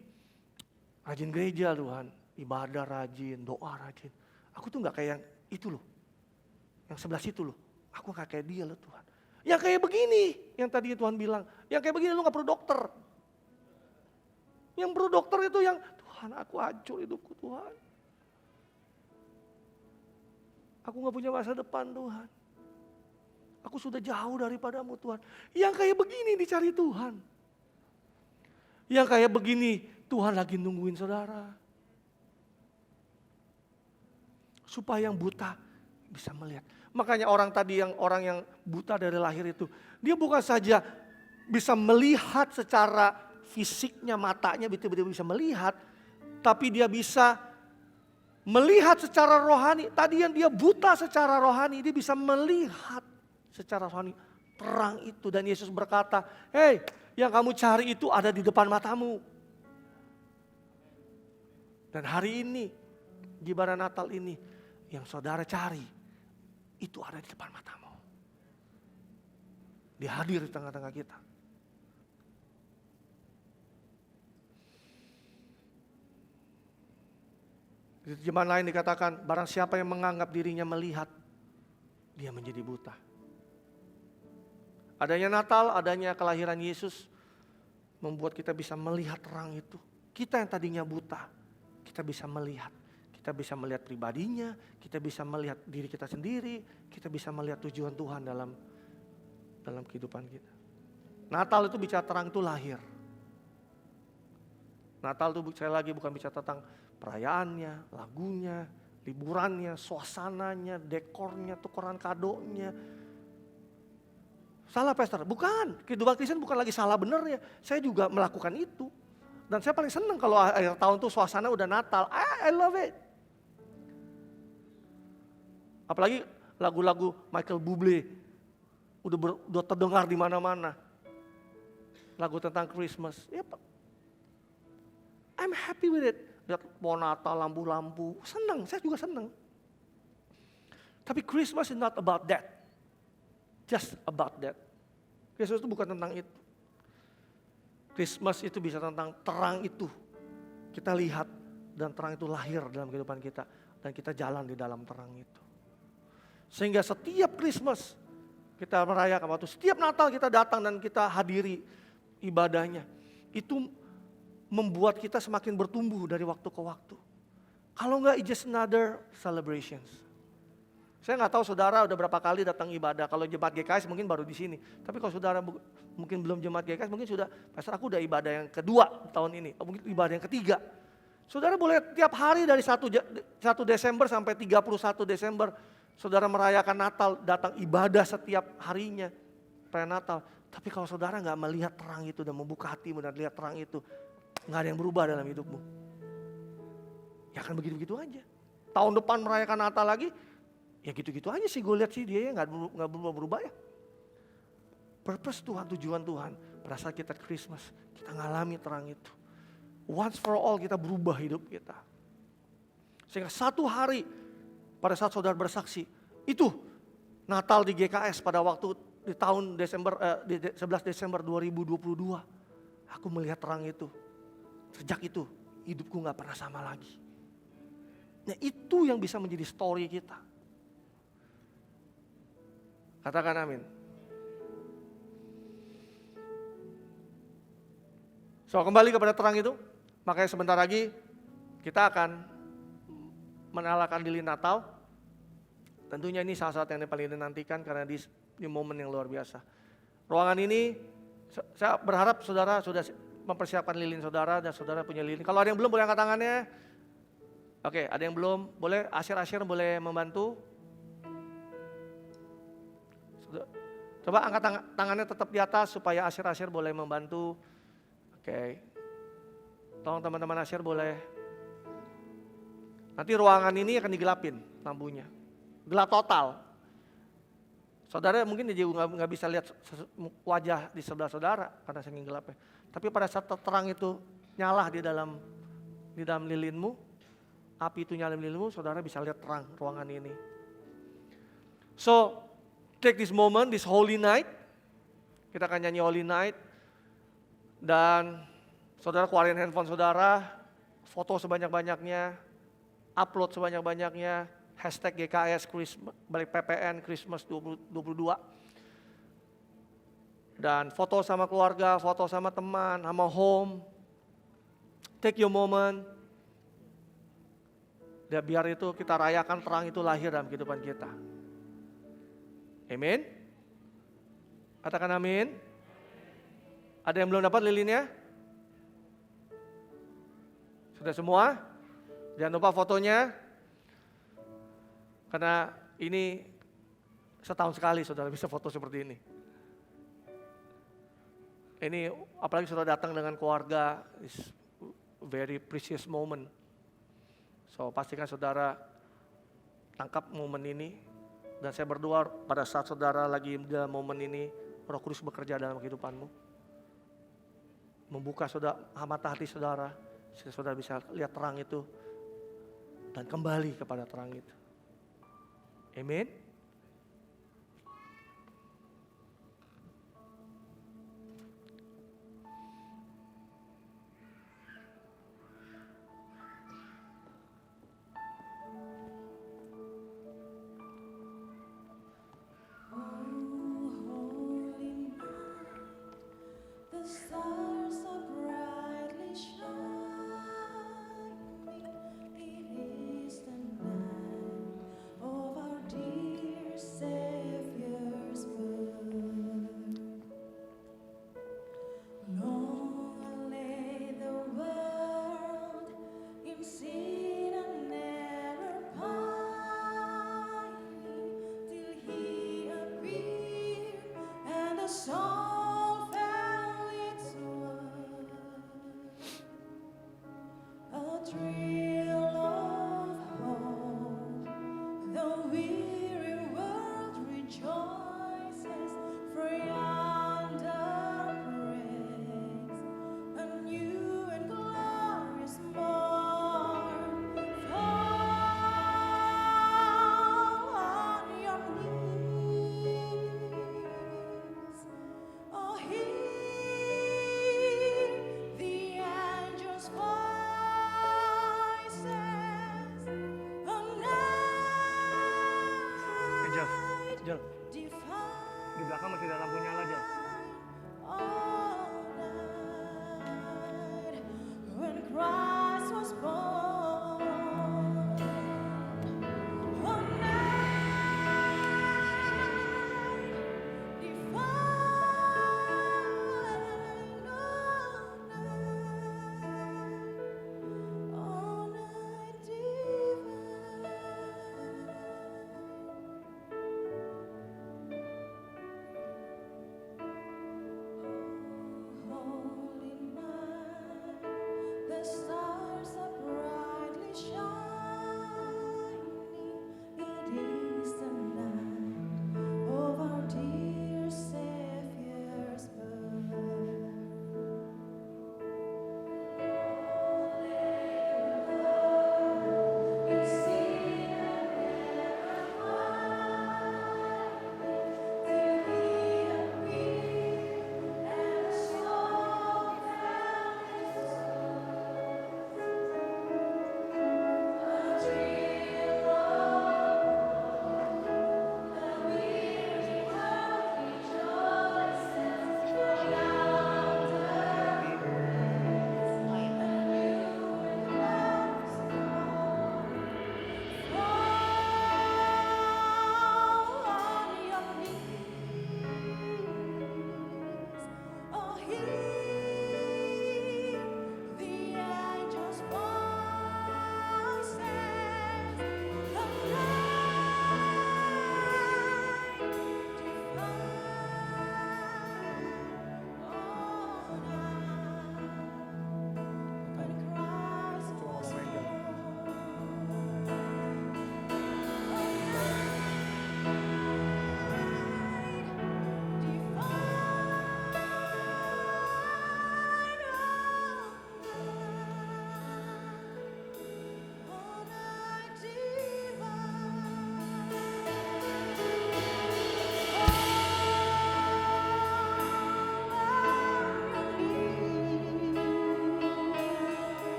rajin gereja Tuhan, ibadah rajin, doa rajin. Aku tuh gak kayak yang itu loh, yang sebelah situ loh. Aku gak kayak dia loh Tuhan. Yang kayak begini, yang tadi Tuhan bilang, yang kayak begini lu gak perlu dokter. Yang perlu dokter itu yang, Tuhan aku hancur hidupku Tuhan. Aku gak punya masa depan Tuhan. Aku sudah jauh daripadamu Tuhan. Yang kayak begini dicari Tuhan. Yang kayak begini Tuhan lagi nungguin saudara. Supaya yang buta bisa melihat. Makanya orang yang buta dari lahir itu, dia bukan saja bisa melihat secara fisiknya, matanya betul-betul bisa melihat, tapi dia bisa melihat secara rohani. Tadi yang dia buta secara rohani, dia bisa melihat secara rohani terang itu. Dan Yesus berkata, "Hei, yang kamu cari itu ada di depan matamu." Dan hari ini, di ibadah Natal ini, yang saudara cari, itu ada di depan matamu. Dia hadir di tengah-tengah kita. Di terjemahan lain dikatakan, barang siapa yang menganggap dirinya melihat, dia menjadi buta. Adanya Natal, adanya kelahiran Yesus, membuat kita bisa melihat terang itu. Kita yang tadinya buta, kita bisa melihat. Kita bisa melihat pribadinya, kita bisa melihat diri kita sendiri, kita bisa melihat tujuan Tuhan dalam kehidupan kita. Natal itu bicara terang itu lahir. Natal itu sekali lagi bukan bicara tentang perayaannya, lagunya, liburannya, suasananya, dekornya, tukeran kadonya. Salah pastor, bukan. Kehidupan Kristen bukan lagi salah benar ya. Saya juga melakukan itu. Dan saya paling senang kalau akhir tahun tuh suasana udah Natal. I love it. Apalagi lagu-lagu Michael Bublé udah terdengar di mana-mana. Lagu tentang Christmas. Ya, I'm happy with it. Lihat pohon Natal, lampu-lampu. Senang, saya juga senang. Tapi Christmas is not about that. Just about that. Christmas itu bukan tentang itu. Christmas itu bisa tentang terang itu. Kita lihat dan terang itu lahir dalam kehidupan kita. Dan kita jalan di dalam terang itu. Sehingga setiap Christmas kita merayakan, waktu setiap Natal kita datang dan kita hadiri ibadahnya. Itu membuat kita semakin bertumbuh dari waktu ke waktu. Kalau enggak, it's just another celebrations. Saya nggak tahu saudara udah berapa kali datang ibadah. Kalau jemaat GKS mungkin baru di sini. Tapi kalau saudara mungkin belum jemaat GKS, mungkin sudah, pastor aku udah ibadah yang kedua tahun ini. Mungkin ibadah yang ketiga. Saudara boleh tiap hari dari 1 Desember sampai 31 Desember. Saudara merayakan Natal, datang ibadah setiap harinya, perayaan Natal. Tapi kalau saudara nggak melihat terang itu dan membuka hatimu dan lihat terang itu, nggak ada yang berubah dalam hidupmu. Ya akan begitu-begitu aja. Tahun depan merayakan Natal lagi, ya gitu-gitu aja sih gue lihat sih dia nggak berubah ya. Purpose Tuhan, tujuan Tuhan, pada saat kita Christmas, kita ngalami terang itu. Once for all kita berubah hidup kita. Sehingga satu hari, pada saat saudara bersaksi, itu Natal di GKS pada waktu di tahun Desember, 11 Desember 2022. Aku melihat terang itu. Sejak itu hidupku gak pernah sama lagi. Nah itu yang bisa menjadi story kita. Katakan amin. So kembali kepada terang itu. Makanya sebentar lagi kita akan menyalakan lilin Natal. Tentunya ini salah satu yang paling dinantikan karena di momen yang luar biasa. Ruangan ini saya berharap saudara sudah mempersiapkan lilin saudara dan saudara punya lilin. Kalau ada yang belum boleh angkat tangannya. Oke, ada yang belum boleh, Asyir boleh membantu. Coba angkat tangannya tetap di atas supaya Asyir boleh membantu. Oke. Tolong teman-teman Asyir boleh. Nanti ruangan ini akan digelapin lampunya. Gelap total. Saudara mungkin juga nggak bisa lihat wajah di sebelah saudara karena saking gelapnya. Tapi pada saat terang itu nyala di dalam lilinmu, api itu nyala di lilinmu, saudara bisa lihat terang ruangan ini. So, take this moment, this holy night. Kita akan nyanyi Holy Night. Dan saudara keluarin handphone saudara, foto sebanyak-banyaknya, upload sebanyak-banyaknya, hashtag GKS Christmas, balik PPN Christmas 2022. Dan foto sama keluarga, foto sama teman, sama home. Take your moment. Dan biar itu kita rayakan terang itu lahir dalam kehidupan kita. Amin. Katakan amin. Ada yang belum dapat lilinnya? Sudah semua? Jangan lupa fotonya. Karena ini setahun sekali saudara bisa foto seperti ini. Ini apalagi saudara datang dengan keluarga, is very precious moment. So pastikan saudara tangkap momen ini. Dan saya berdoa pada saat saudara lagi dalam momen ini, Roh Kudus bekerja dalam kehidupanmu. Membuka saudara, mata hati saudara, sehingga saudara bisa lihat terang itu dan kembali kepada terang itu. Amin.
The stars are brightly shining. It is the night of our dear Savior's birth. Long lay the world in sin and error pining, till He appeared and the soul found its worth. A thrill of hope, the weary world rejoices, for yonder breaks a new and glorious morn. Fall on your knees, oh hear the angels' voices. A
Angel,
night
Angel,
divine.
di belakang masih ada lampu nyala, Angel.
All night when Christ was born. All night divine. All night divine.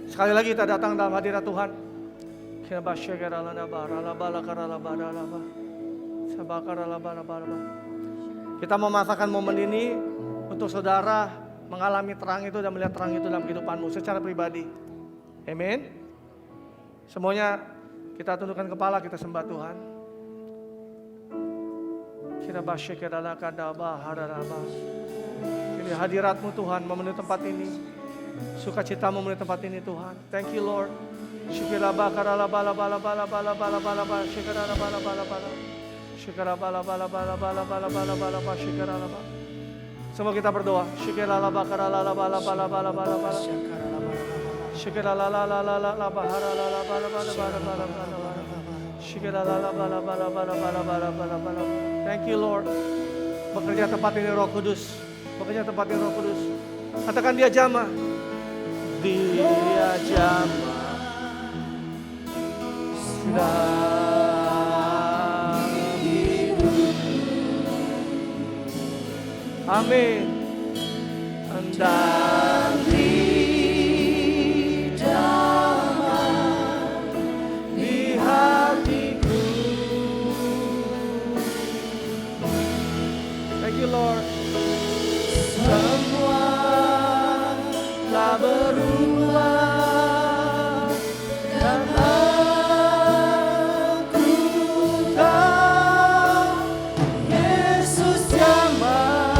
Sekali lagi kita datang dalam hadirat Tuhan. Kita memanfaatkan momen ini untuk saudara mengalami terang itu dan melihat terang itu dalam kehidupanmu secara pribadi. Amin. Semuanya kita tundukkan kepala, kita sembah Tuhan. Kini hadirat-Mu Tuhan memenuhi tempat ini. Sukacita memenuhi tempat ini Tuhan. Thank you Lord. Semua kita berdoa. Thank you Lord. Bekerja tempat ini Roh Kudus. Bekerja tempat ini Roh Kudus. Katakan dia jamah. Dia jamah. Amin. Dan dijamah di hatiku. Thank you Lord. Semua telah berubah dan aku tahu Yesus jamah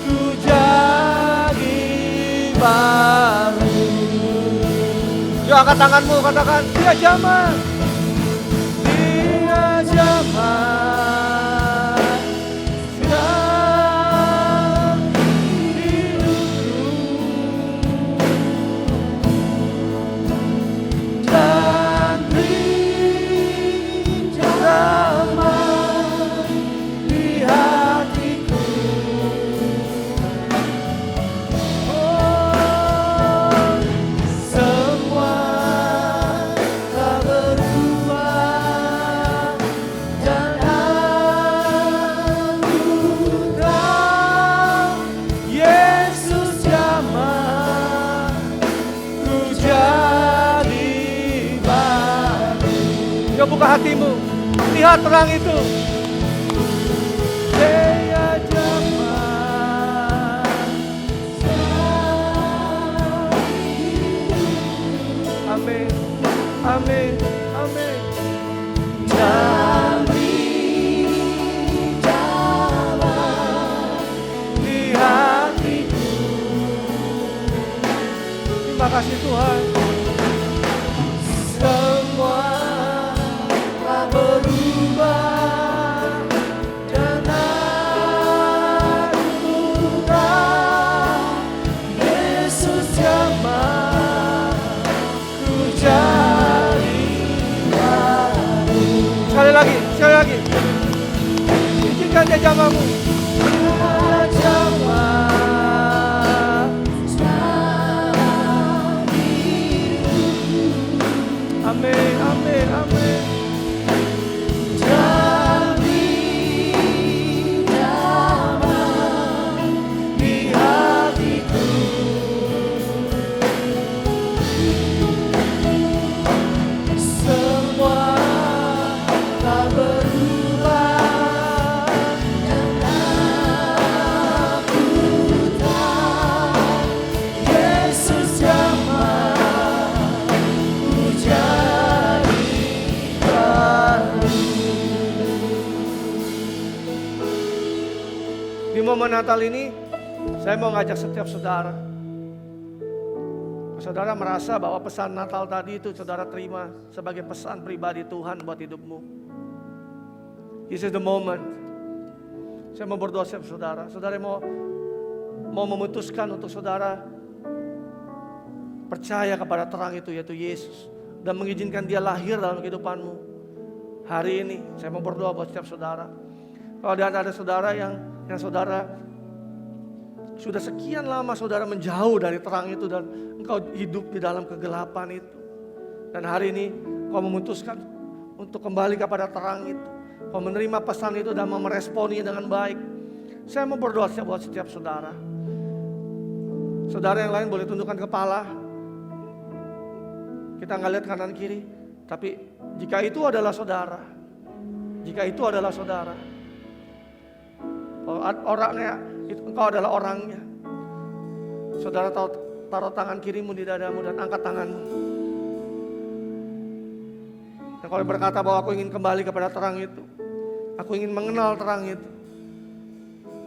ku jadi baru. Yuk angkat tanganmu, katakan dia jamah. Dia jamah. Buka hatimu, lihat terang itu. Dia jamah. Amin, amin, amin. Dan dijamah di hatiku. Terima kasih Tuhan. Semua berubah dan aku tahu Yesus jamah ku jadi baru. Sekali lagi. Izinkan dia jamahmu. Dia jamah amin, amin, amin. Momen Natal ini, saya mau ngajak setiap saudara. Saudara merasa bahwa pesan Natal tadi itu saudara terima sebagai pesan pribadi Tuhan buat hidupmu. This is the moment. Saya mau berdoa setiap saudara. Saudara mau memutuskan untuk saudara percaya kepada terang itu, yaitu Yesus, dan mengizinkan dia lahir dalam kehidupanmu. Hari ini saya mau berdoa buat setiap saudara. Kalau ada saudara yang saudara sudah sekian lama saudara menjauh dari terang itu dan engkau hidup di dalam kegelapan itu. Dan hari ini kau memutuskan untuk kembali kepada terang itu. Kau menerima pesan itu dan meresponinya dengan baik. Saya mau berdoa buat setiap saudara. Saudara yang lain boleh tundukkan kepala. Kita nggak lihat kanan kiri. Tapi jika itu adalah saudara, orangnya, engkau adalah orangnya. Saudara taruh tangan kirimu di dadamu dan angkat tanganmu. Dan kalau berkata bahwa aku ingin kembali kepada terang itu, aku ingin mengenal terang itu,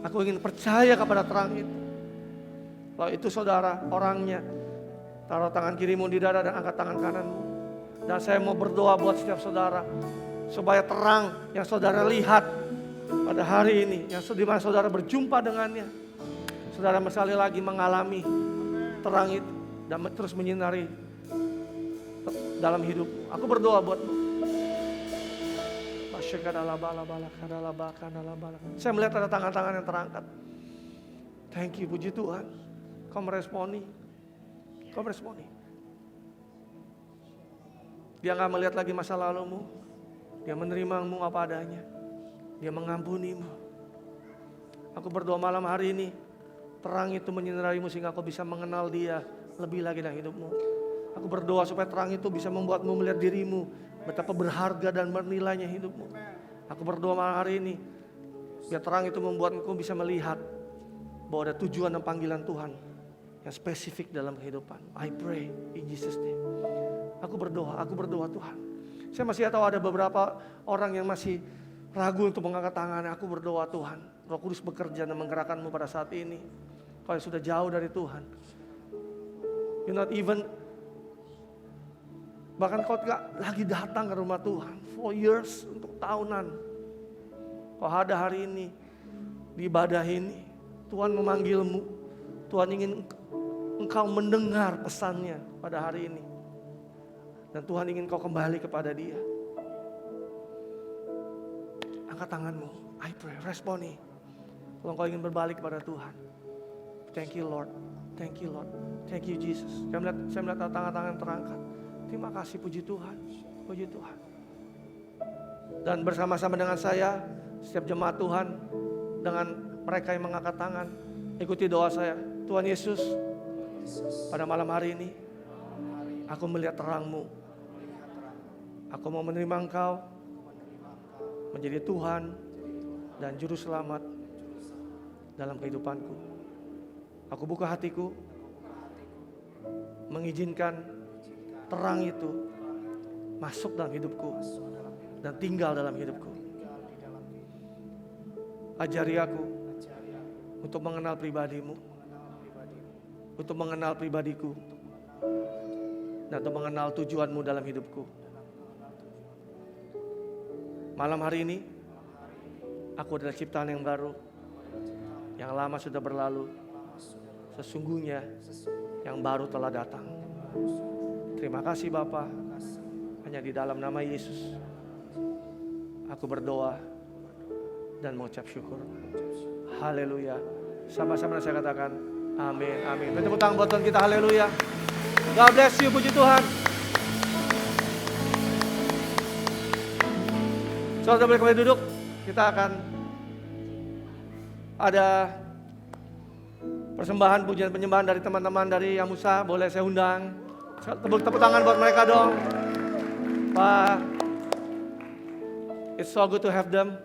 aku ingin percaya kepada terang itu. Kalau itu saudara orangnya, taruh tangan kirimu di dada dan angkat tangan kananmu. Dan saya mau berdoa buat setiap saudara, supaya terang yang saudara lihat pada hari ini, yang di mana saudara berjumpa dengannya, saudara sekali lagi mengalami terang itu dan terus menyinari dalam hidupmu. Aku berdoa buatmu. Saya melihat ada tangan-tangan yang terangkat. Thank you, puji Tuhan. Kau meresponi. Dia gak melihat lagi masa lalumu. Dia menerimamu apa adanya. Dia mengampunimu. Aku berdoa malam hari ini, terang itu menyinarimu sehingga kau bisa mengenal dia lebih lagi dalam hidupmu. Aku berdoa supaya terang itu bisa membuatmu melihat dirimu, betapa berharga dan bernilainya hidupmu. Aku berdoa malam hari ini, biar terang itu membuat engkau bisa melihat bahwa ada tujuan dan panggilan Tuhan yang spesifik dalam kehidupan. I pray in Jesus name. Aku berdoa Tuhan. Saya masih tahu ada beberapa orang yang masih ragu untuk mengangkat tangannya. Aku berdoa Tuhan, Roh Kudus bekerja dan menggerakkanmu pada saat ini. Kau yang sudah jauh dari Tuhan, you're not even, bahkan kau tidak lagi datang ke rumah Tuhan for years, untuk tahunan. Kau ada hari ini di ibadah ini, Tuhan memanggilmu. Tuhan ingin engkau mendengar pesannya pada hari ini. Dan Tuhan ingin kau kembali kepada Dia. Angkat tanganmu, I pray, responi. Kalau engkau ingin berbalik kepada Tuhan. Thank you Lord, thank you Lord, thank you Jesus. Saya melihat tangan-tangan terangkat. Terima kasih, puji Tuhan, puji Tuhan. Dan bersama-sama dengan saya, setiap jemaat Tuhan, dengan mereka yang mengangkat tangan, ikuti doa saya. Tuhan Yesus, pada malam hari ini, aku melihat terang-Mu. Aku mau menerima Engkau menjadi Tuhan dan Juru Selamat dalam kehidupanku. Aku buka hatiku, mengizinkan terang itu masuk dalam hidupku dan tinggal dalam hidupku. Ajari aku untuk mengenal pribadi-Mu, untuk mengenal pribadiku, dan untuk mengenal tujuan-Mu dalam hidupku. Malam hari ini, aku adalah ciptaan yang baru, yang lama sudah berlalu. Sesungguhnya yang baru telah datang. Terima kasih Bapa. Hanya di dalam nama Yesus aku berdoa dan mengucap syukur. Haleluya. Sama-sama saya katakan amin, amin. Beri tepuk tangan buat Tuhan kita, haleluya. God bless you, puji Tuhan. Saudara boleh kembali duduk. Kita akan ada persembahan pujian penyembahan dari teman-teman dari Yamusa. Boleh saya undang. Tepuk tangan buat mereka dong. Pak, it's so good to have them.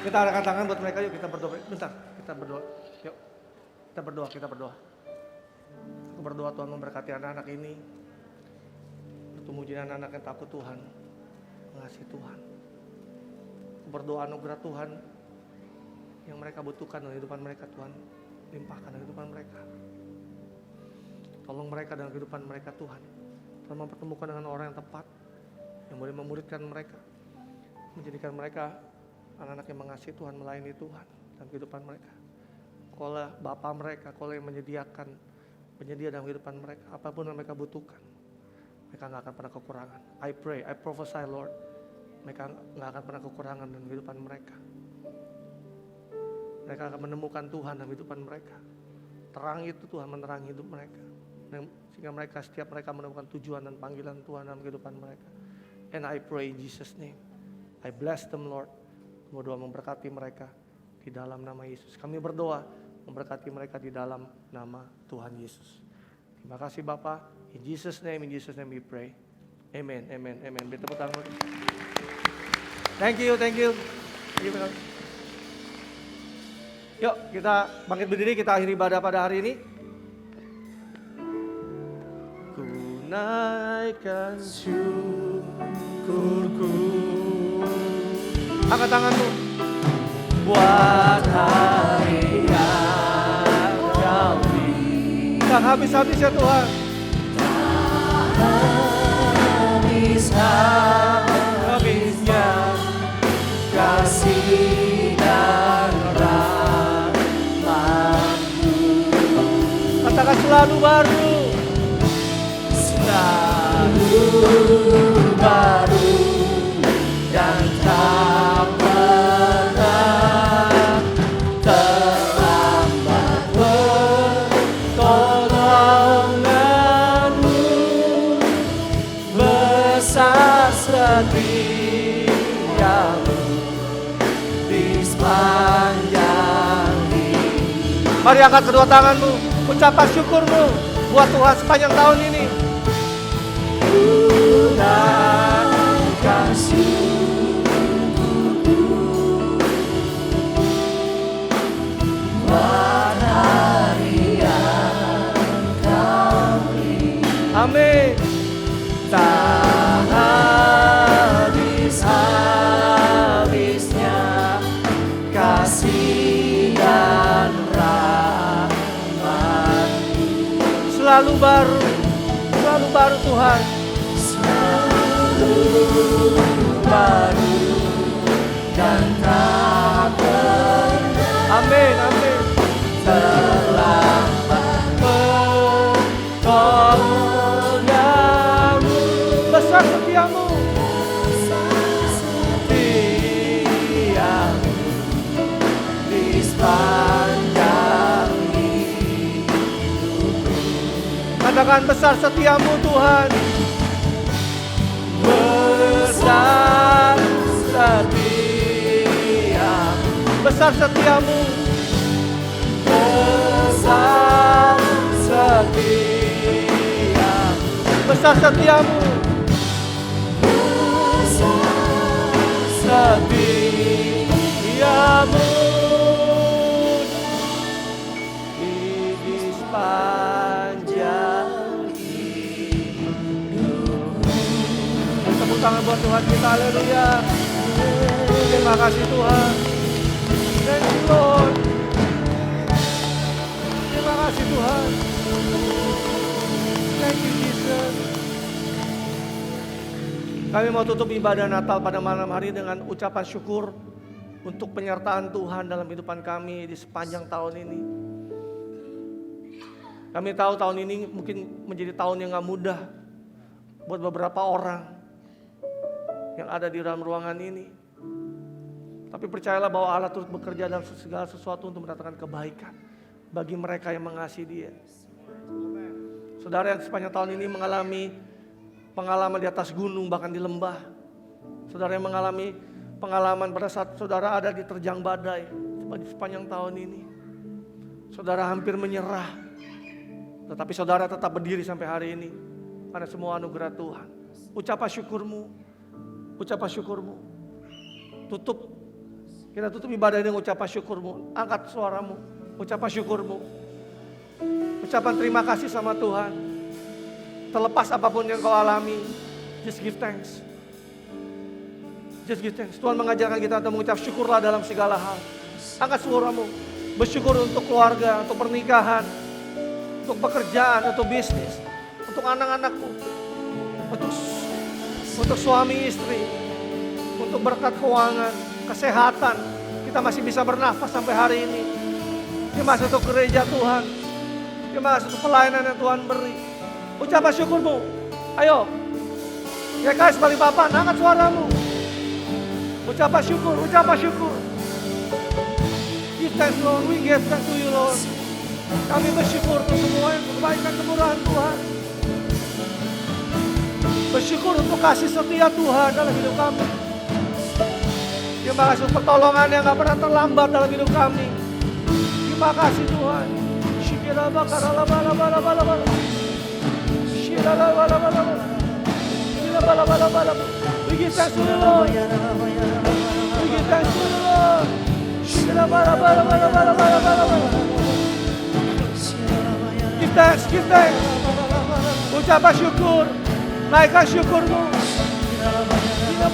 Kita angkat tangan buat mereka, yuk kita berdoa. Bentar, kita berdoa. Yuk, kita berdoa. Aku berdoa Tuhan memberkati anak-anak ini. Bertumbuh jadi anak-anak yang takut Tuhan, mengasihi Tuhan. Aku berdoa anugerah Tuhan yang mereka butuhkan dalam kehidupan mereka, Tuhan limpahkan dalam kehidupan mereka. Tolong mereka dalam kehidupan mereka Tuhan. Tuhan mempertemukan dengan orang yang tepat, yang boleh memuridkan mereka, menjadikan mereka anak-anak yang mengasihi Tuhan, melayani Tuhan dalam kehidupan mereka. Kaulah Bapa mereka, Kaulah yang menyediakan, penyedia dalam kehidupan mereka, apapun yang mereka butuhkan, mereka gak akan pernah kekurangan. I pray, I prophesy Lord, mereka gak akan pernah kekurangan dalam kehidupan mereka. Mereka akan menemukan Tuhan dalam kehidupan mereka. Terang itu Tuhan menerangi hidup mereka, sehingga setiap mereka menemukan tujuan dan panggilan Tuhan dalam kehidupan mereka. And I pray in Jesus name, I bless them Lord. Berdoa memberkati mereka di dalam nama Yesus. Kami berdoa memberkati mereka di dalam nama Tuhan Yesus. Terima kasih Bapa. In Jesus name we pray. Amen, amen, amen. Beri tepuk tangan. Thank you. Yuk kita bangkit berdiri, kita akhiri ibadah pada hari ini. Ku naikkan syukurku. Angkat tanganmu. Buat hari yang kau beri. Tak habis-habis ya Tuhan. Habis-habisnya kasih dan rahmat-Mu. Katakan selalu baru. Selalu baru dan tak pernah terlambat pertolongan-Mu. Besar setia-Mu di sepanjang hidup. Mari angkat kedua tanganmu, ucapkan syukurmu buat Tuhan sepanjang tahun ini. Naikkan syukurku buat hari yang kau beri. Amin. Tak habis-habisnya kasih dan rahmat-Mu. Selalu baru Tuhan. Baru dan tak pernah. Amin. Terlambat pertolongan-Mu. Besar setia-Mu. Di sepanjang hidupku. Katakan besar setia-Mu Tuhan. Besar setia-Mu. Besar setia-Mu. Besar setia-Mu. Besar setia-Mu. Besar setia-Mu. Di sepanjang tangan buat Tuhan kita, haleluya. Terima kasih Tuhan. Thank you Lord. Terima kasih Tuhan. Thank you Jesus. Kami mau tutup ibadah Natal pada malam hari dengan ucapan syukur untuk penyertaan Tuhan dalam kehidupan kami di sepanjang tahun ini. Kami tahu tahun ini mungkin menjadi tahun yang gak mudah buat beberapa orang yang ada di dalam ruangan ini. Tapi percayalah bahwa Allah terus bekerja dalam segala sesuatu untuk mendatangkan kebaikan bagi mereka yang mengasihi Dia. Saudara yang sepanjang tahun ini mengalami pengalaman di atas gunung, bahkan di lembah. Saudara yang mengalami pengalaman pada saat saudara ada di terjang badai sepanjang tahun ini. Saudara hampir menyerah, tetapi saudara tetap berdiri sampai hari ini karena semua anugerah Tuhan. Ucapkan syukurmu. Tutup Kita tutup ibadah ini dengan ucapan syukurmu. Angkat suaramu, ucapan syukurmu. Ucapan terima kasih sama Tuhan. Terlepas apapun yang kau alami, just give thanks. Just give thanks. Tuhan mengajarkan kita untuk mengucap syukurlah dalam segala hal. Angkat suaramu. Bersyukur untuk keluarga, untuk pernikahan, untuk pekerjaan, untuk bisnis, untuk anak-anakmu, untuk suami istri, untuk berkat keuangan, kesehatan. Kita masih bisa bernafas sampai hari ini. Terima kasih untuk gereja Tuhan. Terima kasih untuk pelayanan yang Tuhan beri. Ucapan syukurmu. Ayo. GKS Balikpapan, angkat suaramu. Ucapan syukur, ucapan syukur. Give thanks Lord, we give thanks to you Lord. Kami bersyukur untuk semua yang kebaikan kemurahan Tuhan. Bersyukur untuk kasih setia Tuhan dalam hidup kami. Terima kasih untuk pertolongan yang gak pernah terlambat dalam hidup kami. Terima kasih Tuhan. We give thanks to the Lord. We give thanks to the Lord. Give thanks, give thanks. Ucapan syukur, naikkan syukurmu. Terima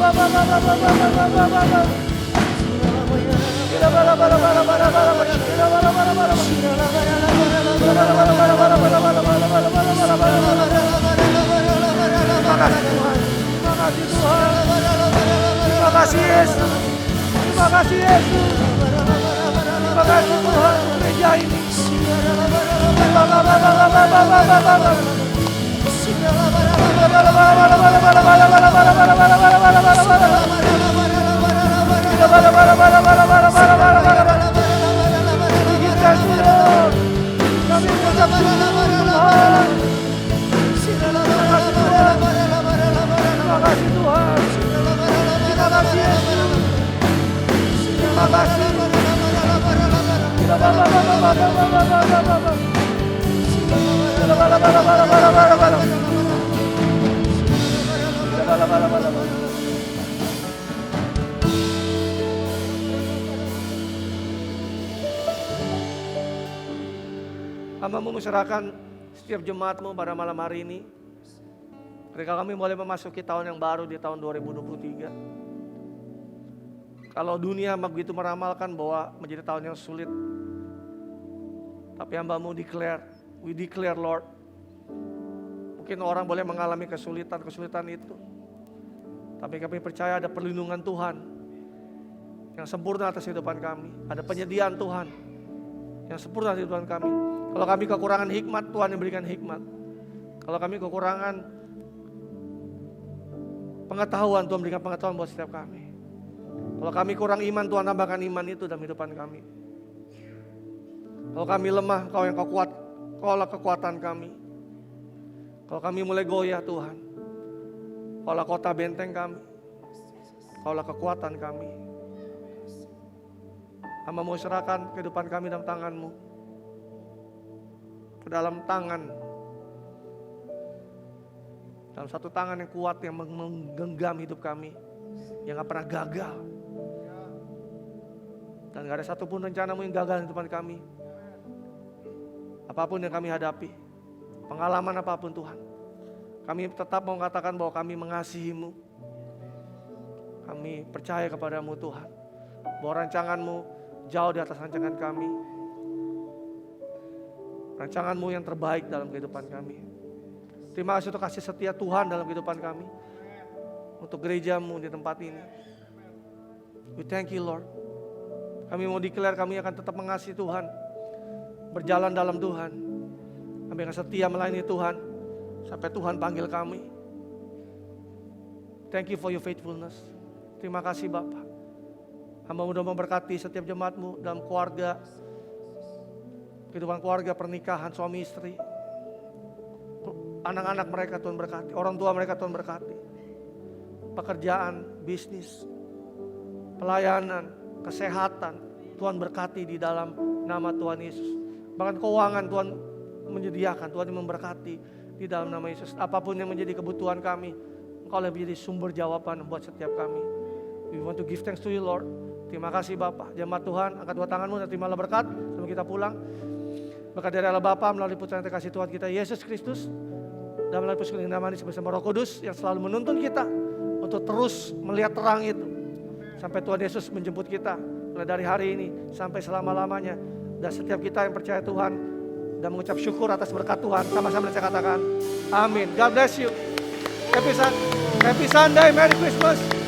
kasih Tuhan. Terima kasih Tuhan. Terima kasih Yesus. Terima kasih Yesus. Terima kasih Tuhan gereja ini. Kita sudah kami mengucap syukur Tuhan. Terima kasih Tuhan. Terima kasih Yesus. Terima kasih. Hamba-Mu menserahkan setiap jemaat-Mu pada malam hari ini. Ketika kami mulai memasuki tahun yang baru di tahun 2023. Kalau dunia begitu meramalkan bahwa menjadi tahun yang sulit. Tapi hamba-Mu declare, we declare Lord. Mungkin orang boleh mengalami kesulitan itu. Tapi kami percaya ada perlindungan Tuhan yang sempurna atas kehidupan kami. Ada penyediaan Tuhan yang sempurna atas kehidupan kami. Kalau kami kekurangan hikmat, Tuhan yang berikan hikmat. Kalau kami kekurangan pengetahuan, Tuhan berikan pengetahuan buat setiap kami. Kalau kami kurang iman, Tuhan tambahkan iman itu dalam kehidupan kami. Kalau kami lemah, Kau yang kuat, Kaulah kekuatan kami. Kalau kami mulai goyah Tuhan, Kaulah kota benteng kami. Kaulah kekuatan kami. Hamba mau serahkan kehidupan kami dalam tangan-Mu. Ke dalam tangan. Dalam satu tangan yang kuat yang menggenggam hidup kami. Yang gak pernah gagal. Dan gak ada satupun rencana-Mu yang gagal di depan kami. Apapun yang kami hadapi, pengalaman apapun Tuhan, kami tetap mau katakan bahwa kami mengasihi-Mu. Kami percaya kepada-Mu Tuhan, bahwa rancangan-Mu jauh di atas rancangan kami. Rancangan-Mu yang terbaik dalam kehidupan kami. Terima kasih untuk kasih setia Tuhan dalam kehidupan kami. Untuk gereja-Mu di tempat ini. We thank you Lord. Kami mau declare kami akan tetap mengasihi Tuhan. Berjalan dalam Tuhan. Kami akan setia melayani Tuhan. Sampai Tuhan panggil kami. Thank you for your faithfulness. Terima kasih Bapak. Hamba mudah memberkati setiap jemaat-Mu dalam keluarga. Kehidupan keluarga, pernikahan, suami istri. Anak-anak mereka Tuhan berkati. Orang tua mereka Tuhan berkati. Pekerjaan, bisnis, pelayanan, kesehatan. Tuhan berkati di dalam nama Tuhan Yesus. Bahkan keuangan Tuhan menyediakan, Tuhan yang memberkati di dalam nama Yesus. Apapun yang menjadi kebutuhan kami, Engkau menjadi sumber jawaban buat setiap kami. We want to give thanks to you Lord. Terima kasih Bapak. Jemaat Tuhan, angkat dua tanganmu dan terimalah berkat sebelum kita pulang. Berkat dari Allah Bapa melalui putra yang terkasih Tuhan kita Yesus Kristus dan melalui persekutuan yang manis bersama Roh Kudus yang selalu menuntun kita untuk terus melihat terang itu sampai Tuhan Yesus menjemput kita mulai dari hari ini sampai selama-lamanya. Dan setiap kita yang percaya Tuhan dan mengucap syukur atas berkat Tuhan, sama-sama saya katakan amin. God bless you. Happy Sunday, Merry Christmas.